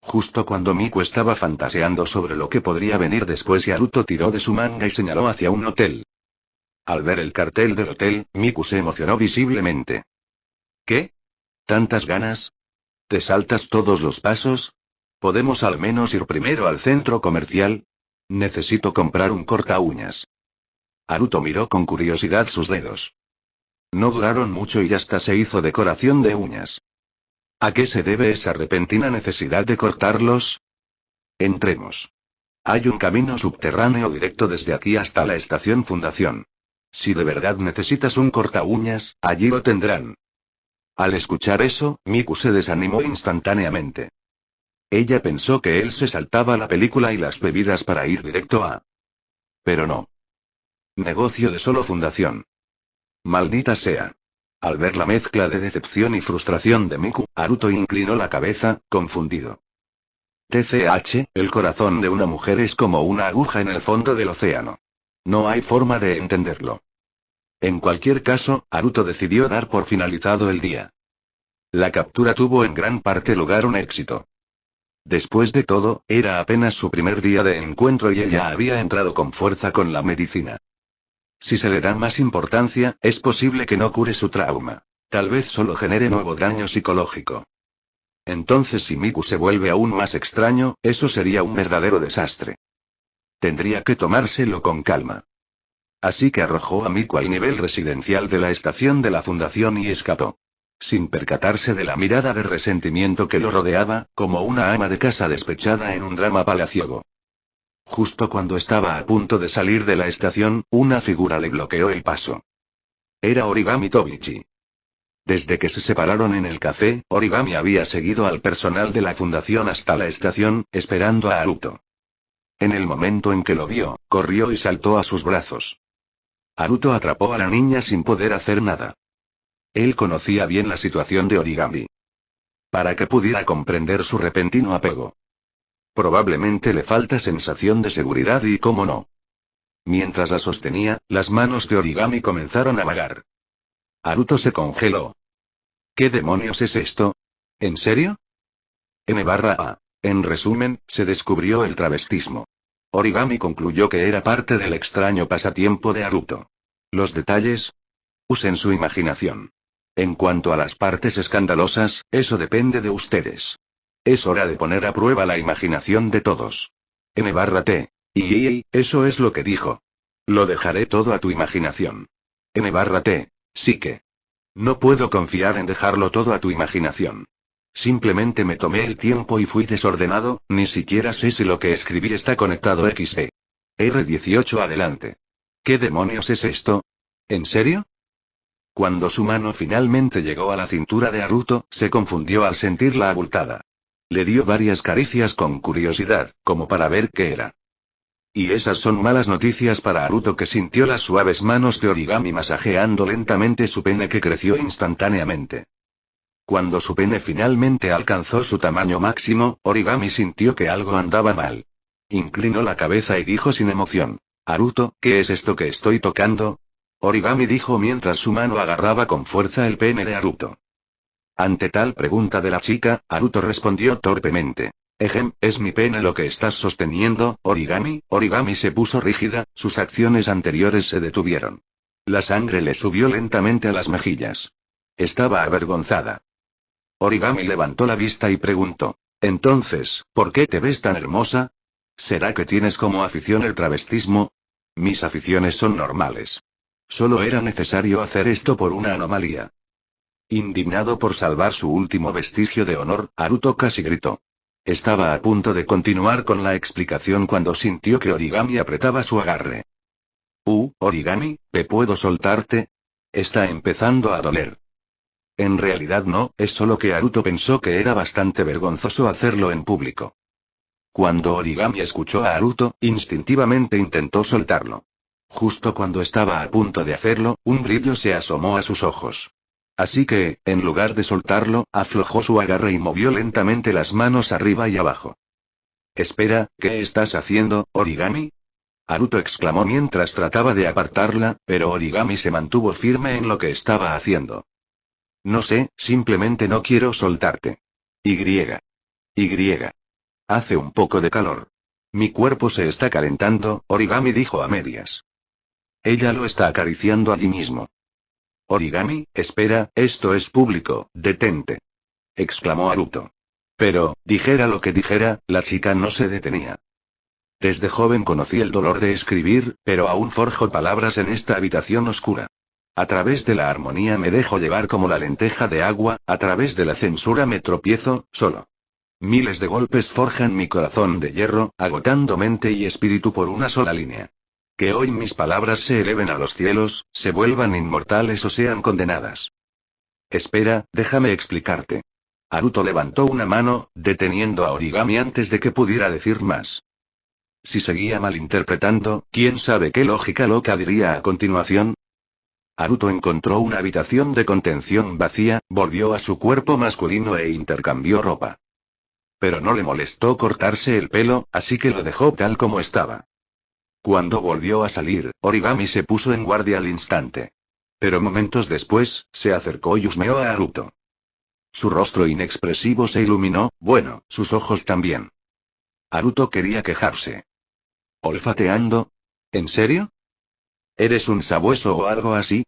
Justo cuando Miku estaba fantaseando sobre lo que podría venir después, Haruto tiró de su manga y señaló hacia un hotel. Al ver el cartel del hotel, Miku se emocionó visiblemente. ¿Qué? ¿Tantas ganas? ¿Te saltas todos los pasos? ¿Podemos al menos ir primero al centro comercial? Necesito comprar un cortaúñas. Haruto miró con curiosidad sus dedos. No duraron mucho y hasta se hizo decoración de uñas. ¿A qué se debe esa repentina necesidad de cortarlos? Entremos. Hay un camino subterráneo directo desde aquí hasta la estación Fundación. Si de verdad necesitas un cortaúñas, allí lo tendrán. Al escuchar eso, Miku se desanimó instantáneamente. Ella pensó que él se saltaba la película y las bebidas para ir directo a... Pero no. Negocio de solo Fundación. Maldita sea. Al ver la mezcla de decepción y frustración de Miku, Haruto inclinó la cabeza, confundido. TCH, el corazón de una mujer es como una aguja en el fondo del océano. No hay forma de entenderlo. En cualquier caso, Haruto decidió dar por finalizado el día. La captura tuvo en gran parte lugar un éxito. Después de todo, era apenas su primer día de encuentro y ella había entrado con fuerza con la medicina. Si se le da más importancia, es posible que no cure su trauma. Tal vez solo genere nuevo daño psicológico. Entonces, si Miku se vuelve aún más extraño, eso sería un verdadero desastre. Tendría que tomárselo con calma. Así que arrojó a Miku al nivel residencial de la estación de la Fundación y escapó. Sin percatarse de la mirada de resentimiento que lo rodeaba, como una ama de casa despechada en un drama palaciego. Justo cuando estaba a punto de salir de la estación, una figura le bloqueó el paso. Era Origami Tobichi. Desde que se separaron en el café, Origami había seguido al personal de la fundación hasta la estación, esperando a Haruto. En el momento en que lo vio, corrió y saltó a sus brazos. Haruto atrapó a la niña sin poder hacer nada. Él conocía bien la situación de Origami. Para que pudiera comprender su repentino apego. Probablemente le falta sensación de seguridad y cómo no. Mientras la sostenía, las manos de Origami comenzaron a vagar. Haruto se congeló. ¿Qué demonios es esto? ¿En serio? N/A. En resumen, se descubrió el travestismo. Origami concluyó que era parte del extraño pasatiempo de Haruto. Los detalles. Usen su imaginación. En cuanto a las partes escandalosas, eso depende de ustedes. Es hora de poner a prueba la imaginación de todos. N/T. Y eso es lo que dijo. Lo dejaré todo a tu imaginación. N/T. Sí que. No puedo confiar en dejarlo todo a tu imaginación. Simplemente me tomé el tiempo y fui desordenado, ni siquiera sé si lo que escribí está conectado XD. R18 adelante. ¿Qué demonios es esto? ¿En serio? Cuando su mano finalmente llegó a la cintura de Haruto, se confundió al sentirla abultada. Le dio varias caricias con curiosidad, como para ver qué era. Y esas son malas noticias para Haruto, que sintió las suaves manos de Origami masajeando lentamente su pene, que creció instantáneamente. Cuando su pene finalmente alcanzó su tamaño máximo, Origami sintió que algo andaba mal. Inclinó la cabeza y dijo sin emoción: Haruto, ¿qué es esto que estoy tocando? Origami dijo mientras su mano agarraba con fuerza el pene de Haruto. Ante tal pregunta de la chica, Haruto respondió torpemente: ¿es mi pene lo que estás sosteniendo, Origami? Origami se puso rígida, sus acciones anteriores se detuvieron. La sangre le subió lentamente a las mejillas. Estaba avergonzada. Origami levantó la vista y preguntó: Entonces, ¿por qué te ves tan hermosa? ¿Será que tienes como afición el travestismo? Mis aficiones son normales. Solo era necesario hacer esto por una anomalía. Indignado por salvar su último vestigio de honor, Haruto casi gritó. Estaba a punto de continuar con la explicación cuando sintió que Origami apretaba su agarre. Origami, ¿puedo soltarte? Está empezando a doler. En realidad no, es solo que Haruto pensó que era bastante vergonzoso hacerlo en público. Cuando Origami escuchó a Haruto, instintivamente intentó soltarlo. Justo cuando estaba a punto de hacerlo, un brillo se asomó a sus ojos. Así que, en lugar de soltarlo, aflojó su agarre y movió lentamente las manos arriba y abajo. Espera, ¿qué estás haciendo, Origami? Haruto exclamó mientras trataba de apartarla, pero Origami se mantuvo firme en lo que estaba haciendo. No sé, simplemente no quiero soltarte. Y. Hace un poco de calor. Mi cuerpo se está calentando, Origami dijo a medias. Ella lo está acariciando allí mismo. Origami, espera, esto es público, detente. Exclamó Haruto. Pero, dijera lo que dijera, la chica no se detenía. Desde joven conocí el dolor de escribir, pero aún forjo palabras en esta habitación oscura. A través de la armonía me dejo llevar como la lenteja de agua, a través de la censura me tropiezo, solo. Miles de golpes forjan mi corazón de hierro, agotando mente y espíritu por una sola línea. Que hoy mis palabras se eleven a los cielos, se vuelvan inmortales o sean condenadas. Espera, déjame explicarte. Haruto levantó una mano, deteniendo a Origami antes de que pudiera decir más. Si seguía malinterpretando, ¿quién sabe qué lógica loca diría a continuación? Haruto encontró una habitación de contención vacía, volvió a su cuerpo masculino e intercambió ropa. Pero no le molestó cortarse el pelo, así que lo dejó tal como estaba. Cuando volvió a salir, Origami se puso en guardia al instante. Pero momentos después, se acercó y husmeó a Haruto. Su rostro inexpresivo se iluminó, bueno, sus ojos también. Haruto quería quejarse. ¿Olfateando? ¿En serio? ¿Eres un sabueso o algo así?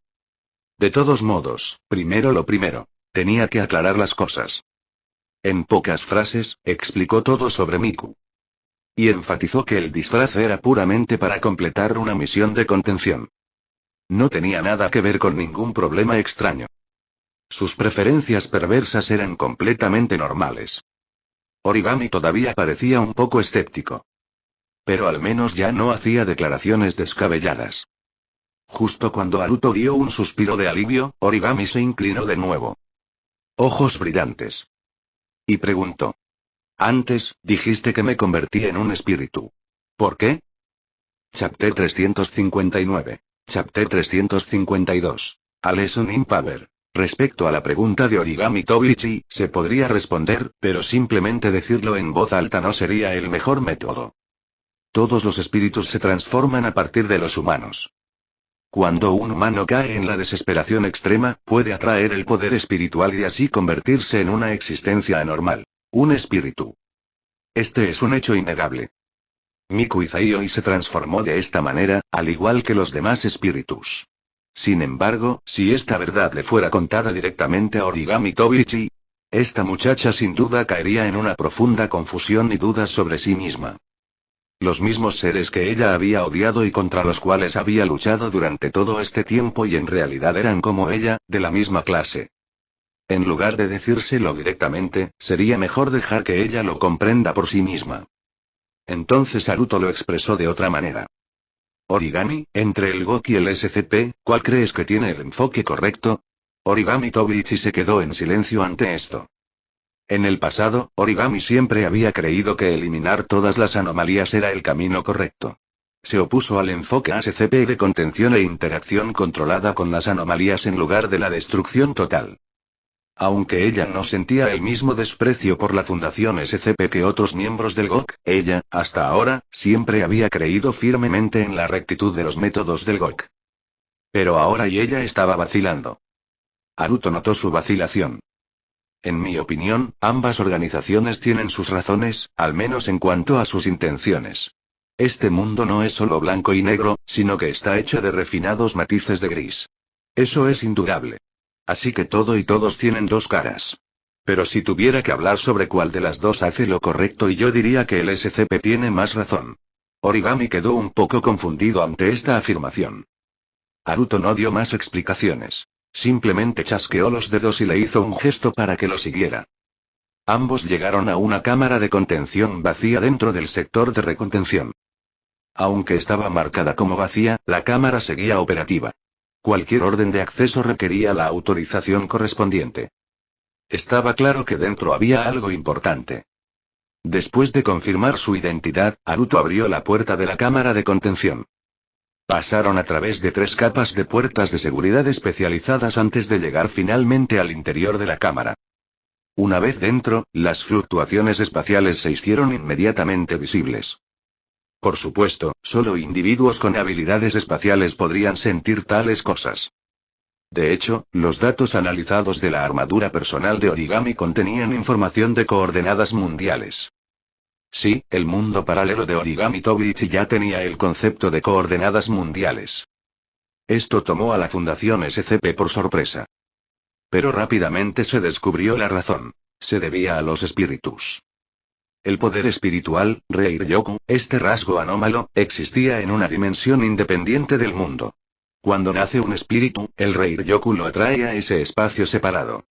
De todos modos, primero lo primero. Tenía que aclarar las cosas. En pocas frases, explicó todo sobre Miku. Y enfatizó que el disfraz era puramente para completar una misión de contención. No tenía nada que ver con ningún problema extraño. Sus preferencias perversas eran completamente normales. Origami todavía parecía un poco escéptico. Pero al menos ya no hacía declaraciones descabelladas. Justo cuando Haruto dio un suspiro de alivio, Origami se inclinó de nuevo. Ojos brillantes. Y preguntó. Antes, dijiste que me convertí en un espíritu. ¿Por qué? Chapter 359. Chapter 352. A Lesson in Power. Respecto a la pregunta de Origami Tobichi, se podría responder, pero simplemente decirlo en voz alta no sería el mejor método. Todos los espíritus se transforman a partir de los humanos. Cuando un humano cae en la desesperación extrema, puede atraer el poder espiritual y así convertirse en una existencia anormal. Un espíritu. Este es un hecho innegable. Miku Izai hoy se transformó de esta manera, al igual que los demás espíritus. Sin embargo, si esta verdad le fuera contada directamente a Origami Tobiichi, esta muchacha sin duda caería en una profunda confusión y dudas sobre sí misma. Los mismos seres que ella había odiado y contra los cuales había luchado durante todo este tiempo y en realidad eran como ella, de la misma clase. En lugar de decírselo directamente, sería mejor dejar que ella lo comprenda por sí misma. Entonces Haruto lo expresó de otra manera. Origami, entre el GOK y el SCP, ¿cuál crees que tiene el enfoque correcto? Origami Tobiichi se quedó en silencio ante esto. En el pasado, Origami siempre había creído que eliminar todas las anomalías era el camino correcto. Se opuso al enfoque SCP de contención e interacción controlada con las anomalías en lugar de la destrucción total. Aunque ella no sentía el mismo desprecio por la Fundación SCP que otros miembros del GOK, ella, hasta ahora, siempre había creído firmemente en la rectitud de los métodos del GOK. Pero ahora ella estaba vacilando. Haruto notó su vacilación. En mi opinión, ambas organizaciones tienen sus razones, al menos en cuanto a sus intenciones. Este mundo no es solo blanco y negro, sino que está hecho de refinados matices de gris. Eso es indudable. Así que todo y todos tienen dos caras. Pero si tuviera que hablar sobre cuál de las dos hace lo correcto, yo diría que el SCP tiene más razón. Origami quedó un poco confundido ante esta afirmación. Haruto no dio más explicaciones. Simplemente chasqueó los dedos y le hizo un gesto para que lo siguiera. Ambos llegaron a una cámara de contención vacía dentro del sector de recontención. Aunque estaba marcada como vacía, la cámara seguía operativa. Cualquier orden de acceso requería la autorización correspondiente. Estaba claro que dentro había algo importante. Después de confirmar su identidad, Haruto abrió la puerta de la cámara de contención. Pasaron a través de 3 capas de puertas de seguridad especializadas antes de llegar finalmente al interior de la cámara. Una vez dentro, las fluctuaciones espaciales se hicieron inmediatamente visibles. Por supuesto, solo individuos con habilidades espaciales podrían sentir tales cosas. De hecho, los datos analizados de la armadura personal de Origami contenían información de coordenadas mundiales. Sí, el mundo paralelo de Origami Tobiichi ya tenía el concepto de coordenadas mundiales. Esto tomó a la Fundación SCP por sorpresa. Pero rápidamente se descubrió la razón. Se debía a los espíritus. El poder espiritual, Reiryoku, este rasgo anómalo, existía en una dimensión independiente del mundo. Cuando nace un espíritu, el Reiryoku lo atrae a ese espacio separado.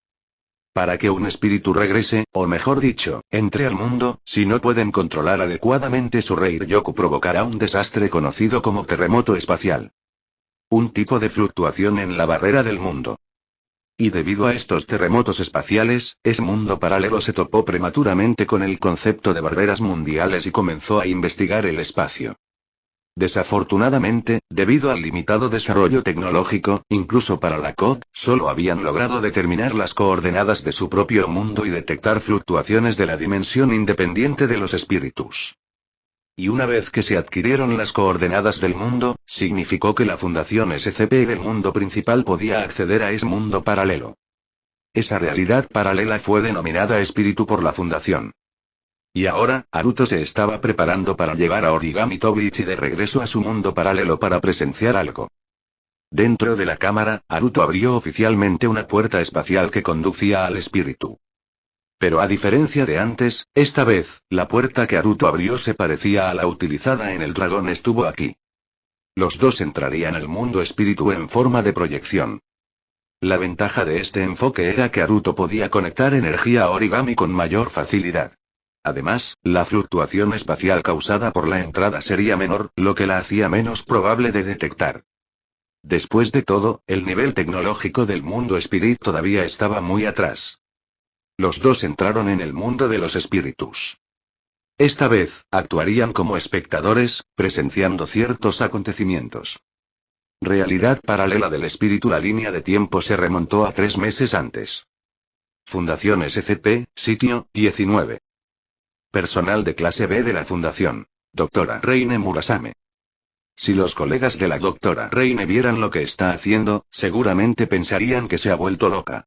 Para que un espíritu regrese, o mejor dicho, entre al mundo, si no pueden controlar adecuadamente su Reiryoku provocará un desastre conocido como terremoto espacial. Un tipo de fluctuación en la barrera del mundo. Y debido a estos terremotos espaciales, ese mundo paralelo se topó prematuramente con el concepto de barreras mundiales y comenzó a investigar el espacio. Desafortunadamente, debido al limitado desarrollo tecnológico, incluso para la COD, solo habían logrado determinar las coordenadas de su propio mundo y detectar fluctuaciones de la dimensión independiente de los espíritus. Y una vez que se adquirieron las coordenadas del mundo, significó que la Fundación SCP del mundo principal podía acceder a ese mundo paralelo. Esa realidad paralela fue denominada espíritu por la Fundación. Y ahora, Haruto se estaba preparando para llevar a Origami Tobiichi de regreso a su mundo paralelo para presenciar algo. Dentro de la cámara, Haruto abrió oficialmente una puerta espacial que conducía al espíritu. Pero a diferencia de antes, esta vez, la puerta que Haruto abrió se parecía a la utilizada en el dragón estuvo aquí. Los dos entrarían al mundo espíritu en forma de proyección. La ventaja de este enfoque era que Haruto podía conectar energía a Origami con mayor facilidad. Además, la fluctuación espacial causada por la entrada sería menor, lo que la hacía menos probable de detectar. Después de todo, el nivel tecnológico del mundo espíritu todavía estaba muy atrás. Los dos entraron en el mundo de los espíritus. Esta vez, actuarían como espectadores, presenciando ciertos acontecimientos. Realidad paralela del espíritu. La línea de tiempo se remontó a 3 meses antes. Fundación SCP, sitio, 19. Personal de clase B de la Fundación. Dra. Reine Murasame. Si los colegas de la Dra. Reine vieran lo que está haciendo, seguramente pensarían que se ha vuelto loca.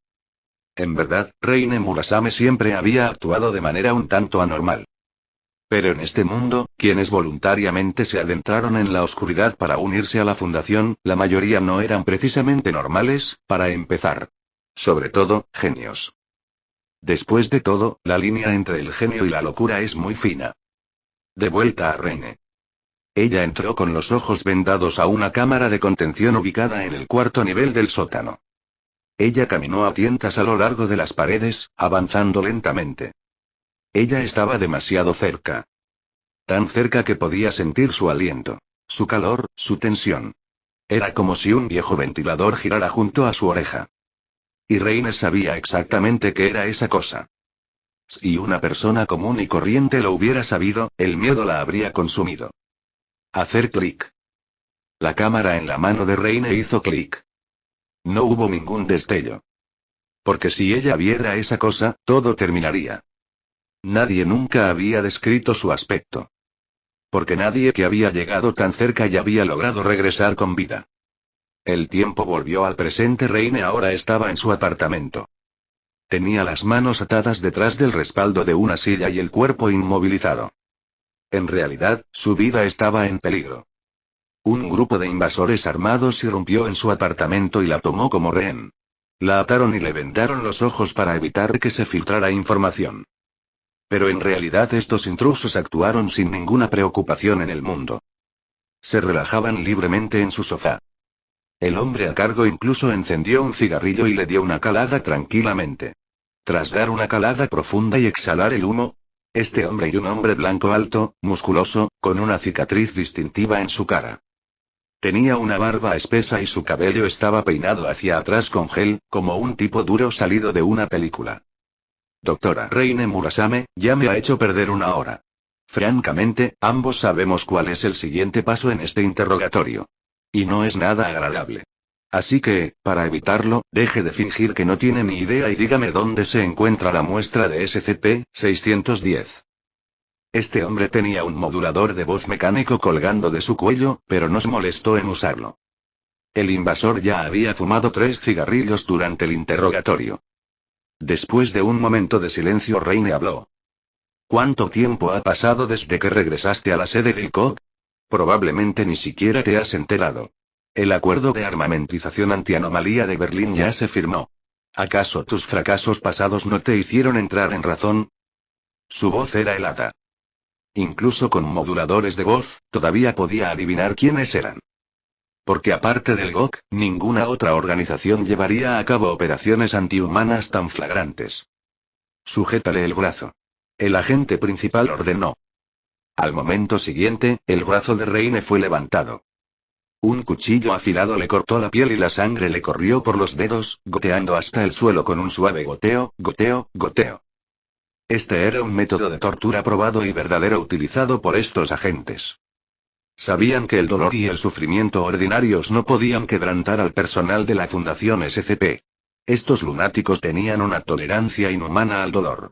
En verdad, Reine Murasame siempre había actuado de manera un tanto anormal. Pero en este mundo, quienes voluntariamente se adentraron en la oscuridad para unirse a la fundación, la mayoría no eran precisamente normales, para empezar. Sobre todo, genios. Después de todo, la línea entre el genio y la locura es muy fina. De vuelta a Reine. Ella entró con los ojos vendados a una cámara de contención ubicada en el cuarto nivel del sótano. Ella caminó a tientas a lo largo de las paredes, avanzando lentamente. Ella estaba demasiado cerca. Tan cerca que podía sentir su aliento, su calor, su tensión. Era como si un viejo ventilador girara junto a su oreja. Y Reine sabía exactamente qué era esa cosa. Si una persona común y corriente lo hubiera sabido, el miedo la habría consumido. Hacer clic. La cámara en la mano de Reine hizo clic. No hubo ningún destello. Porque si ella viera esa cosa, todo terminaría. Nadie nunca había descrito su aspecto. Porque nadie que había llegado tan cerca y había logrado regresar con vida. El tiempo volvió al presente. Reine ahora estaba en su apartamento. Tenía las manos atadas detrás del respaldo de una silla y el cuerpo inmovilizado. En realidad, su vida estaba en peligro. Un grupo de invasores armados irrumpió en su apartamento y la tomó como rehén. La ataron y le vendaron los ojos para evitar que se filtrara información. Pero en realidad estos intrusos actuaron sin ninguna preocupación en el mundo. Se relajaban libremente en su sofá. El hombre a cargo incluso encendió un cigarrillo y le dio una calada tranquilamente. Tras dar una calada profunda y exhalar el humo, este hombre y un hombre blanco alto, musculoso, con una cicatriz distintiva en su cara. Tenía una barba espesa y su cabello estaba peinado hacia atrás con gel, como un tipo duro salido de una película. Doctora Reine Murasame, ya me ha hecho perder una hora. Francamente, ambos sabemos cuál es el siguiente paso en este interrogatorio. Y no es nada agradable. Así que, para evitarlo, deje de fingir que no tiene ni idea y dígame dónde se encuentra la muestra de SCP-610. Este hombre tenía un modulador de voz mecánico colgando de su cuello, pero no se molestó en usarlo. El invasor ya había fumado 3 cigarrillos durante el interrogatorio. Después de un momento de silencio, Reine habló. ¿Cuánto tiempo ha pasado desde que regresaste a la sede del COG? Probablemente ni siquiera te has enterado. El acuerdo de armamentización antianomalía de Berlín ya se firmó. ¿Acaso tus fracasos pasados no te hicieron entrar en razón? Su voz era helada. Incluso con moduladores de voz, todavía podía adivinar quiénes eran. Porque aparte del GOC, ninguna otra organización llevaría a cabo operaciones antihumanas tan flagrantes. Sujétale el brazo. El agente principal ordenó. Al momento siguiente, el brazo de Reine fue levantado. Un cuchillo afilado le cortó la piel y la sangre le corrió por los dedos, goteando hasta el suelo con un suave goteo, goteo, goteo. Este era un método de tortura probado y verdadero utilizado por estos agentes. Sabían que el dolor y el sufrimiento ordinarios no podían quebrantar al personal de la Fundación SCP. Estos lunáticos tenían una tolerancia inhumana al dolor.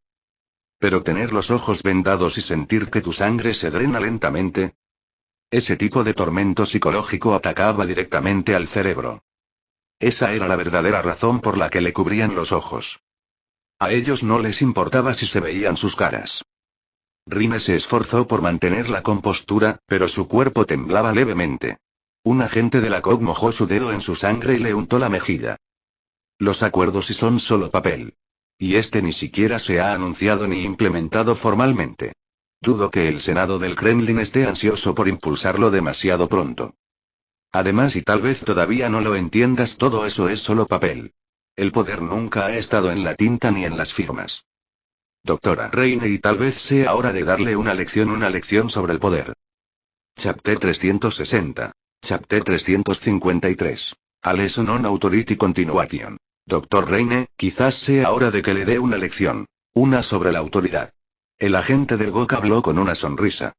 Pero tener los ojos vendados y sentir que tu sangre se drena lentamente. Ese tipo de tormento psicológico atacaba directamente al cerebro. Esa era la verdadera razón por la que le cubrían los ojos. A ellos no les importaba si se veían sus caras. Reine se esforzó por mantener la compostura, pero su cuerpo temblaba levemente. Un agente de la COG mojó su dedo en su sangre y le untó la mejilla. Los acuerdos y son solo papel. Y este ni siquiera se ha anunciado ni implementado formalmente. Dudo que el Senado del Kremlin esté ansioso por impulsarlo demasiado pronto. Además, y tal vez todavía no lo entiendas, todo eso es solo papel. El poder nunca ha estado en la tinta ni en las firmas. Doctora Reine, y tal vez sea hora de darle una lección sobre el poder. Chapter 360. Chapter 353. A lesson on authority continuation. Doctor Reine, quizás sea hora de que le dé una lección. Una sobre la autoridad. El agente del GOC habló con una sonrisa.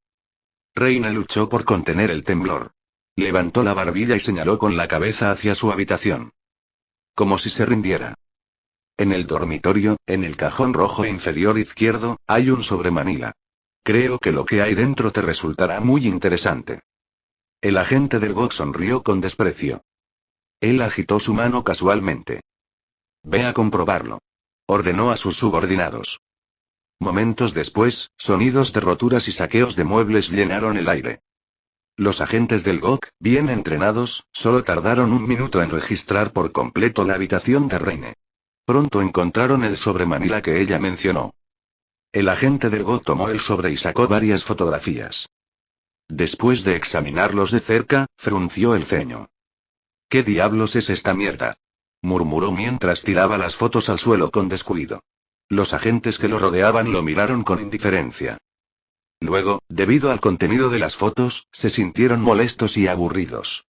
Reine luchó por contener el temblor. Levantó la barbilla y señaló con la cabeza hacia su habitación. Como si se rindiera. En el dormitorio, en el cajón rojo inferior izquierdo, hay un sobremanila. Creo que lo que hay dentro te resultará muy interesante. El agente del GOC sonrió con desprecio. Él agitó su mano casualmente. Ve a comprobarlo. Ordenó a sus subordinados. Momentos después, sonidos de roturas y saqueos de muebles llenaron el aire. Los agentes del GOC, bien entrenados, solo tardaron un minuto en registrar por completo la habitación de Reine. Pronto encontraron el sobre Manila que ella mencionó. El agente del GOC tomó el sobre y sacó varias fotografías. Después de examinarlos de cerca, frunció el ceño. ¿Qué diablos es esta mierda?, murmuró mientras tiraba las fotos al suelo con descuido. Los agentes que lo rodeaban lo miraron con indiferencia. Luego, debido al contenido de las fotos, se sintieron molestos y aburridos.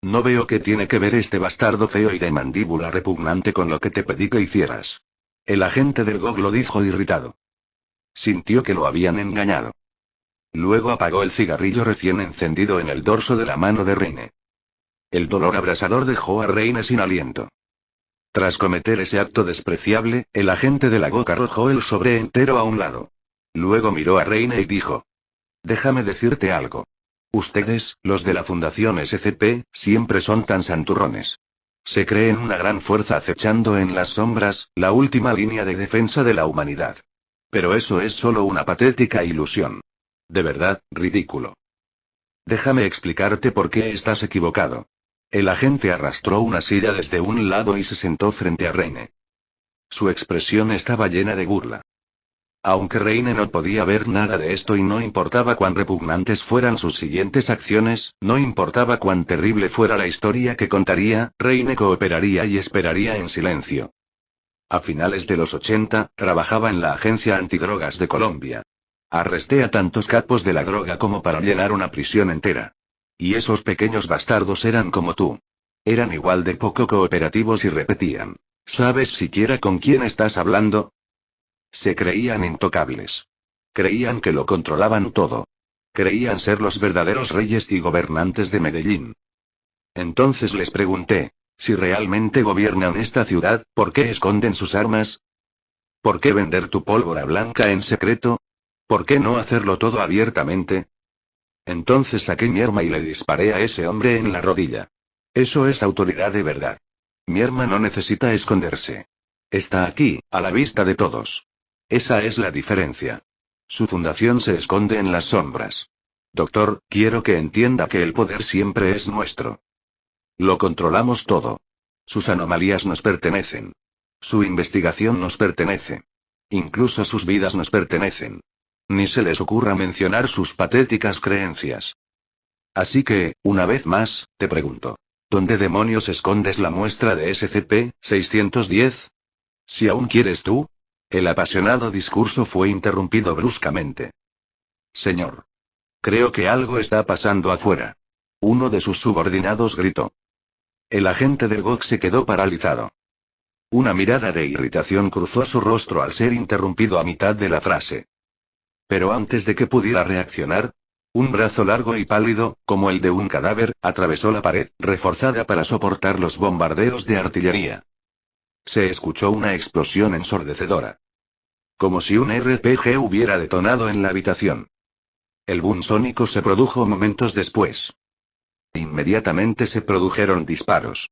No veo qué tiene que ver este bastardo feo y de mandíbula repugnante con lo que te pedí que hicieras. El agente del GOG lo dijo irritado. Sintió que lo habían engañado. Luego apagó el cigarrillo recién encendido en el dorso de la mano de Reine. El dolor abrasador dejó a Reine sin aliento. Tras cometer ese acto despreciable, el agente de la GOC arrojó el sobre entero a un lado. Luego miró a Reine y dijo: déjame decirte algo. Ustedes, los de la Fundación SCP, siempre son tan santurrones. Se creen una gran fuerza acechando en las sombras, la última línea de defensa de la humanidad. Pero eso es solo una patética ilusión. De verdad, ridículo. Déjame explicarte por qué estás equivocado. El agente arrastró una silla desde un lado y se sentó frente a Reine. Su expresión estaba llena de burla. Aunque Reine no podía ver nada de esto y no importaba cuán repugnantes fueran sus siguientes acciones, no importaba cuán terrible fuera la historia que contaría, Reine cooperaría y esperaría en silencio. A finales de los 80, trabajaba en la Agencia Antidrogas de Colombia. Arresté a tantos capos de la droga como para llenar una prisión entera. Y esos pequeños bastardos eran como tú. Eran igual de poco cooperativos y repetían: ¿sabes siquiera con quién estás hablando? Se creían intocables. Creían que lo controlaban todo. Creían ser los verdaderos reyes y gobernantes de Medellín. Entonces les pregunté: si realmente gobiernan esta ciudad, ¿por qué esconden sus armas? ¿Por qué vender tu pólvora blanca en secreto? ¿Por qué no hacerlo todo abiertamente? Entonces saqué mi arma y le disparé a ese hombre en la rodilla. Eso es autoridad de verdad. Mi arma no necesita esconderse. Está aquí, a la vista de todos. Esa es la diferencia. Su fundación se esconde en las sombras. Doctor, quiero que entienda que el poder siempre es nuestro. Lo controlamos todo. Sus anomalías nos pertenecen. Su investigación nos pertenece. Incluso sus vidas nos pertenecen. Ni se les ocurra mencionar sus patéticas creencias. Así que, una vez más, te pregunto: ¿dónde demonios escondes la muestra de SCP-610? Si aún quieres tú. El apasionado discurso fue interrumpido bruscamente. Señor. Creo que algo está pasando afuera. Uno de sus subordinados gritó. El agente del GOC se quedó paralizado. Una mirada de irritación cruzó su rostro al ser interrumpido a mitad de la frase. Pero antes de que pudiera reaccionar, un brazo largo y pálido, como el de un cadáver, atravesó la pared, reforzada para soportar los bombardeos de artillería. Se escuchó una explosión ensordecedora. Como si un RPG hubiera detonado en la habitación. El boom sónico se produjo momentos después. Inmediatamente se produjeron disparos.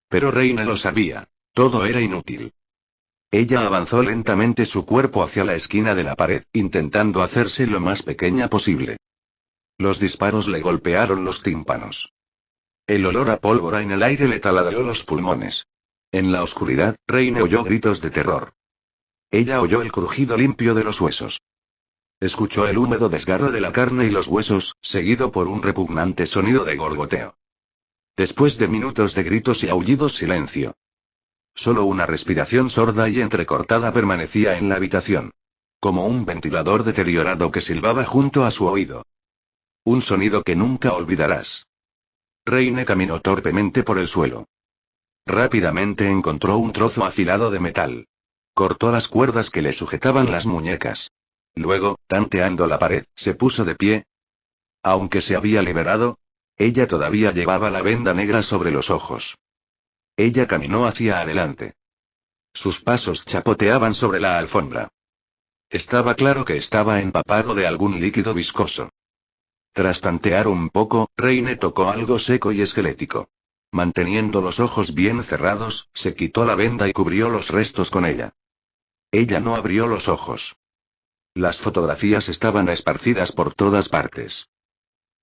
Pero Reina lo sabía. Todo era inútil. Ella avanzó lentamente su cuerpo hacia la esquina de la pared, intentando hacerse lo más pequeña posible. Los disparos le golpearon los tímpanos. El olor a pólvora en el aire le taladró los pulmones. En la oscuridad, Reine oyó gritos de terror. Ella oyó el crujido limpio de los huesos. Escuchó el húmedo desgarro de la carne y los huesos, seguido por un repugnante sonido de gorgoteo. Después de minutos de gritos y aullidos, silencio. Solo una respiración sorda y entrecortada permanecía en la habitación. Como un ventilador deteriorado que silbaba junto a su oído. Un sonido que nunca olvidarás. Reine caminó torpemente por el suelo. Rápidamente encontró un trozo afilado de metal. Cortó las cuerdas que le sujetaban las muñecas. Luego, tanteando la pared, se puso de pie. Aunque se había liberado, ella todavía llevaba la venda negra sobre los ojos. Ella caminó hacia adelante. Sus pasos chapoteaban sobre la alfombra. Estaba claro que estaba empapado de algún líquido viscoso. Tras tantear un poco, Reine tocó algo seco y esquelético. Manteniendo los ojos bien cerrados, se quitó la venda y cubrió los restos con ella. Ella no abrió los ojos. Las fotografías estaban esparcidas por todas partes.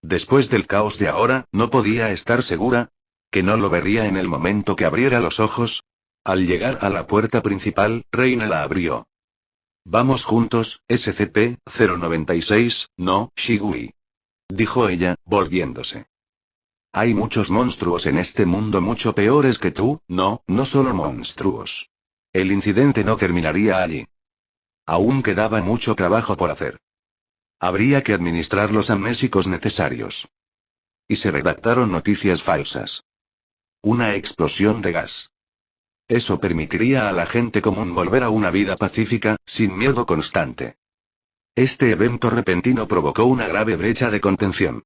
Después del caos de ahora, ¿no podía estar segura? ¿Que no lo vería en el momento que abriera los ojos? Al llegar a la puerta principal, Reina la abrió. Vamos juntos, SCP-096, no, Shigui. Dijo ella, volviéndose. Hay muchos monstruos en este mundo mucho peores que tú, no solo monstruos. El incidente no terminaría allí. Aún quedaba mucho trabajo por hacer. Habría que administrar los amnésicos necesarios. Y se redactaron noticias falsas. Una explosión de gas. Eso permitiría a la gente común volver a una vida pacífica, sin miedo constante. Este evento repentino provocó una grave brecha de contención.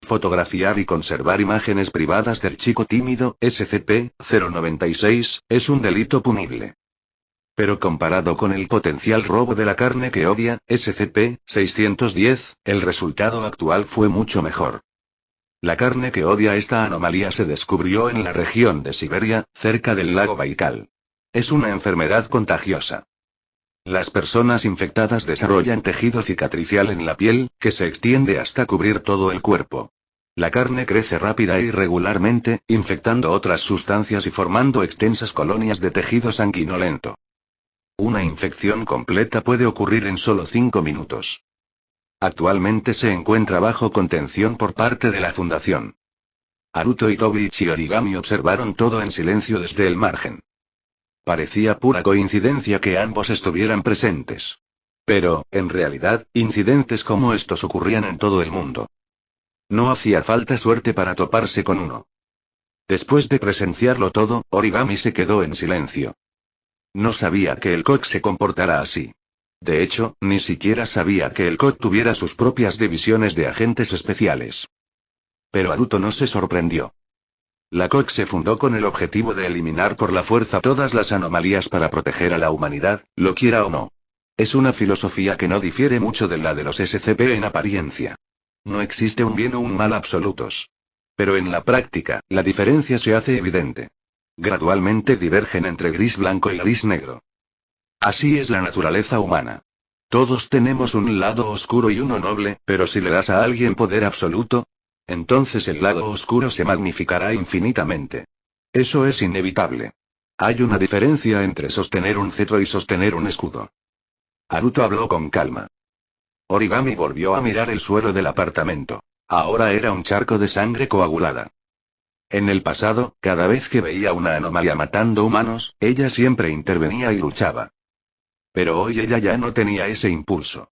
Fotografiar y conservar imágenes privadas del chico tímido, SCP-096, es un delito punible. Pero comparado con el potencial robo de la carne que odia, SCP-610, el resultado actual fue mucho mejor. La carne que odia esta anomalía se descubrió en la región de Siberia, cerca del lago Baikal. Es una enfermedad contagiosa. Las personas infectadas desarrollan tejido cicatricial en la piel, que se extiende hasta cubrir todo el cuerpo. La carne crece rápida e irregularmente, infectando otras sustancias y formando extensas colonias de tejido sanguinolento. Una infección completa puede ocurrir en solo 5 minutos. Actualmente se encuentra bajo contención por parte de la Fundación. Haruto y Tobiichi Origami observaron todo en silencio desde el margen. Parecía pura coincidencia que ambos estuvieran presentes. Pero, en realidad, incidentes como estos ocurrían en todo el mundo. No hacía falta suerte para toparse con uno. Después de presenciarlo todo, Origami se quedó en silencio. No sabía que el COC se comportara así. De hecho, ni siquiera sabía que el COC tuviera sus propias divisiones de agentes especiales. Pero Haruto no se sorprendió. La COC se fundó con el objetivo de eliminar por la fuerza todas las anomalías para proteger a la humanidad, lo quiera o no. Es una filosofía que no difiere mucho de la de los SCP en apariencia. No existe un bien o un mal absolutos. Pero en la práctica, la diferencia se hace evidente. Gradualmente divergen entre gris blanco y gris negro. Así es la naturaleza humana. Todos tenemos un lado oscuro y uno noble, pero si le das a alguien poder absoluto, entonces el lado oscuro se magnificará infinitamente. Eso es inevitable. Hay una diferencia entre sostener un cetro y sostener un escudo. Haruto habló con calma. Origami volvió a mirar el suelo del apartamento. Ahora era un charco de sangre coagulada. En el pasado, cada vez que veía una anomalía matando humanos, ella siempre intervenía y luchaba. Pero hoy ella ya no tenía ese impulso.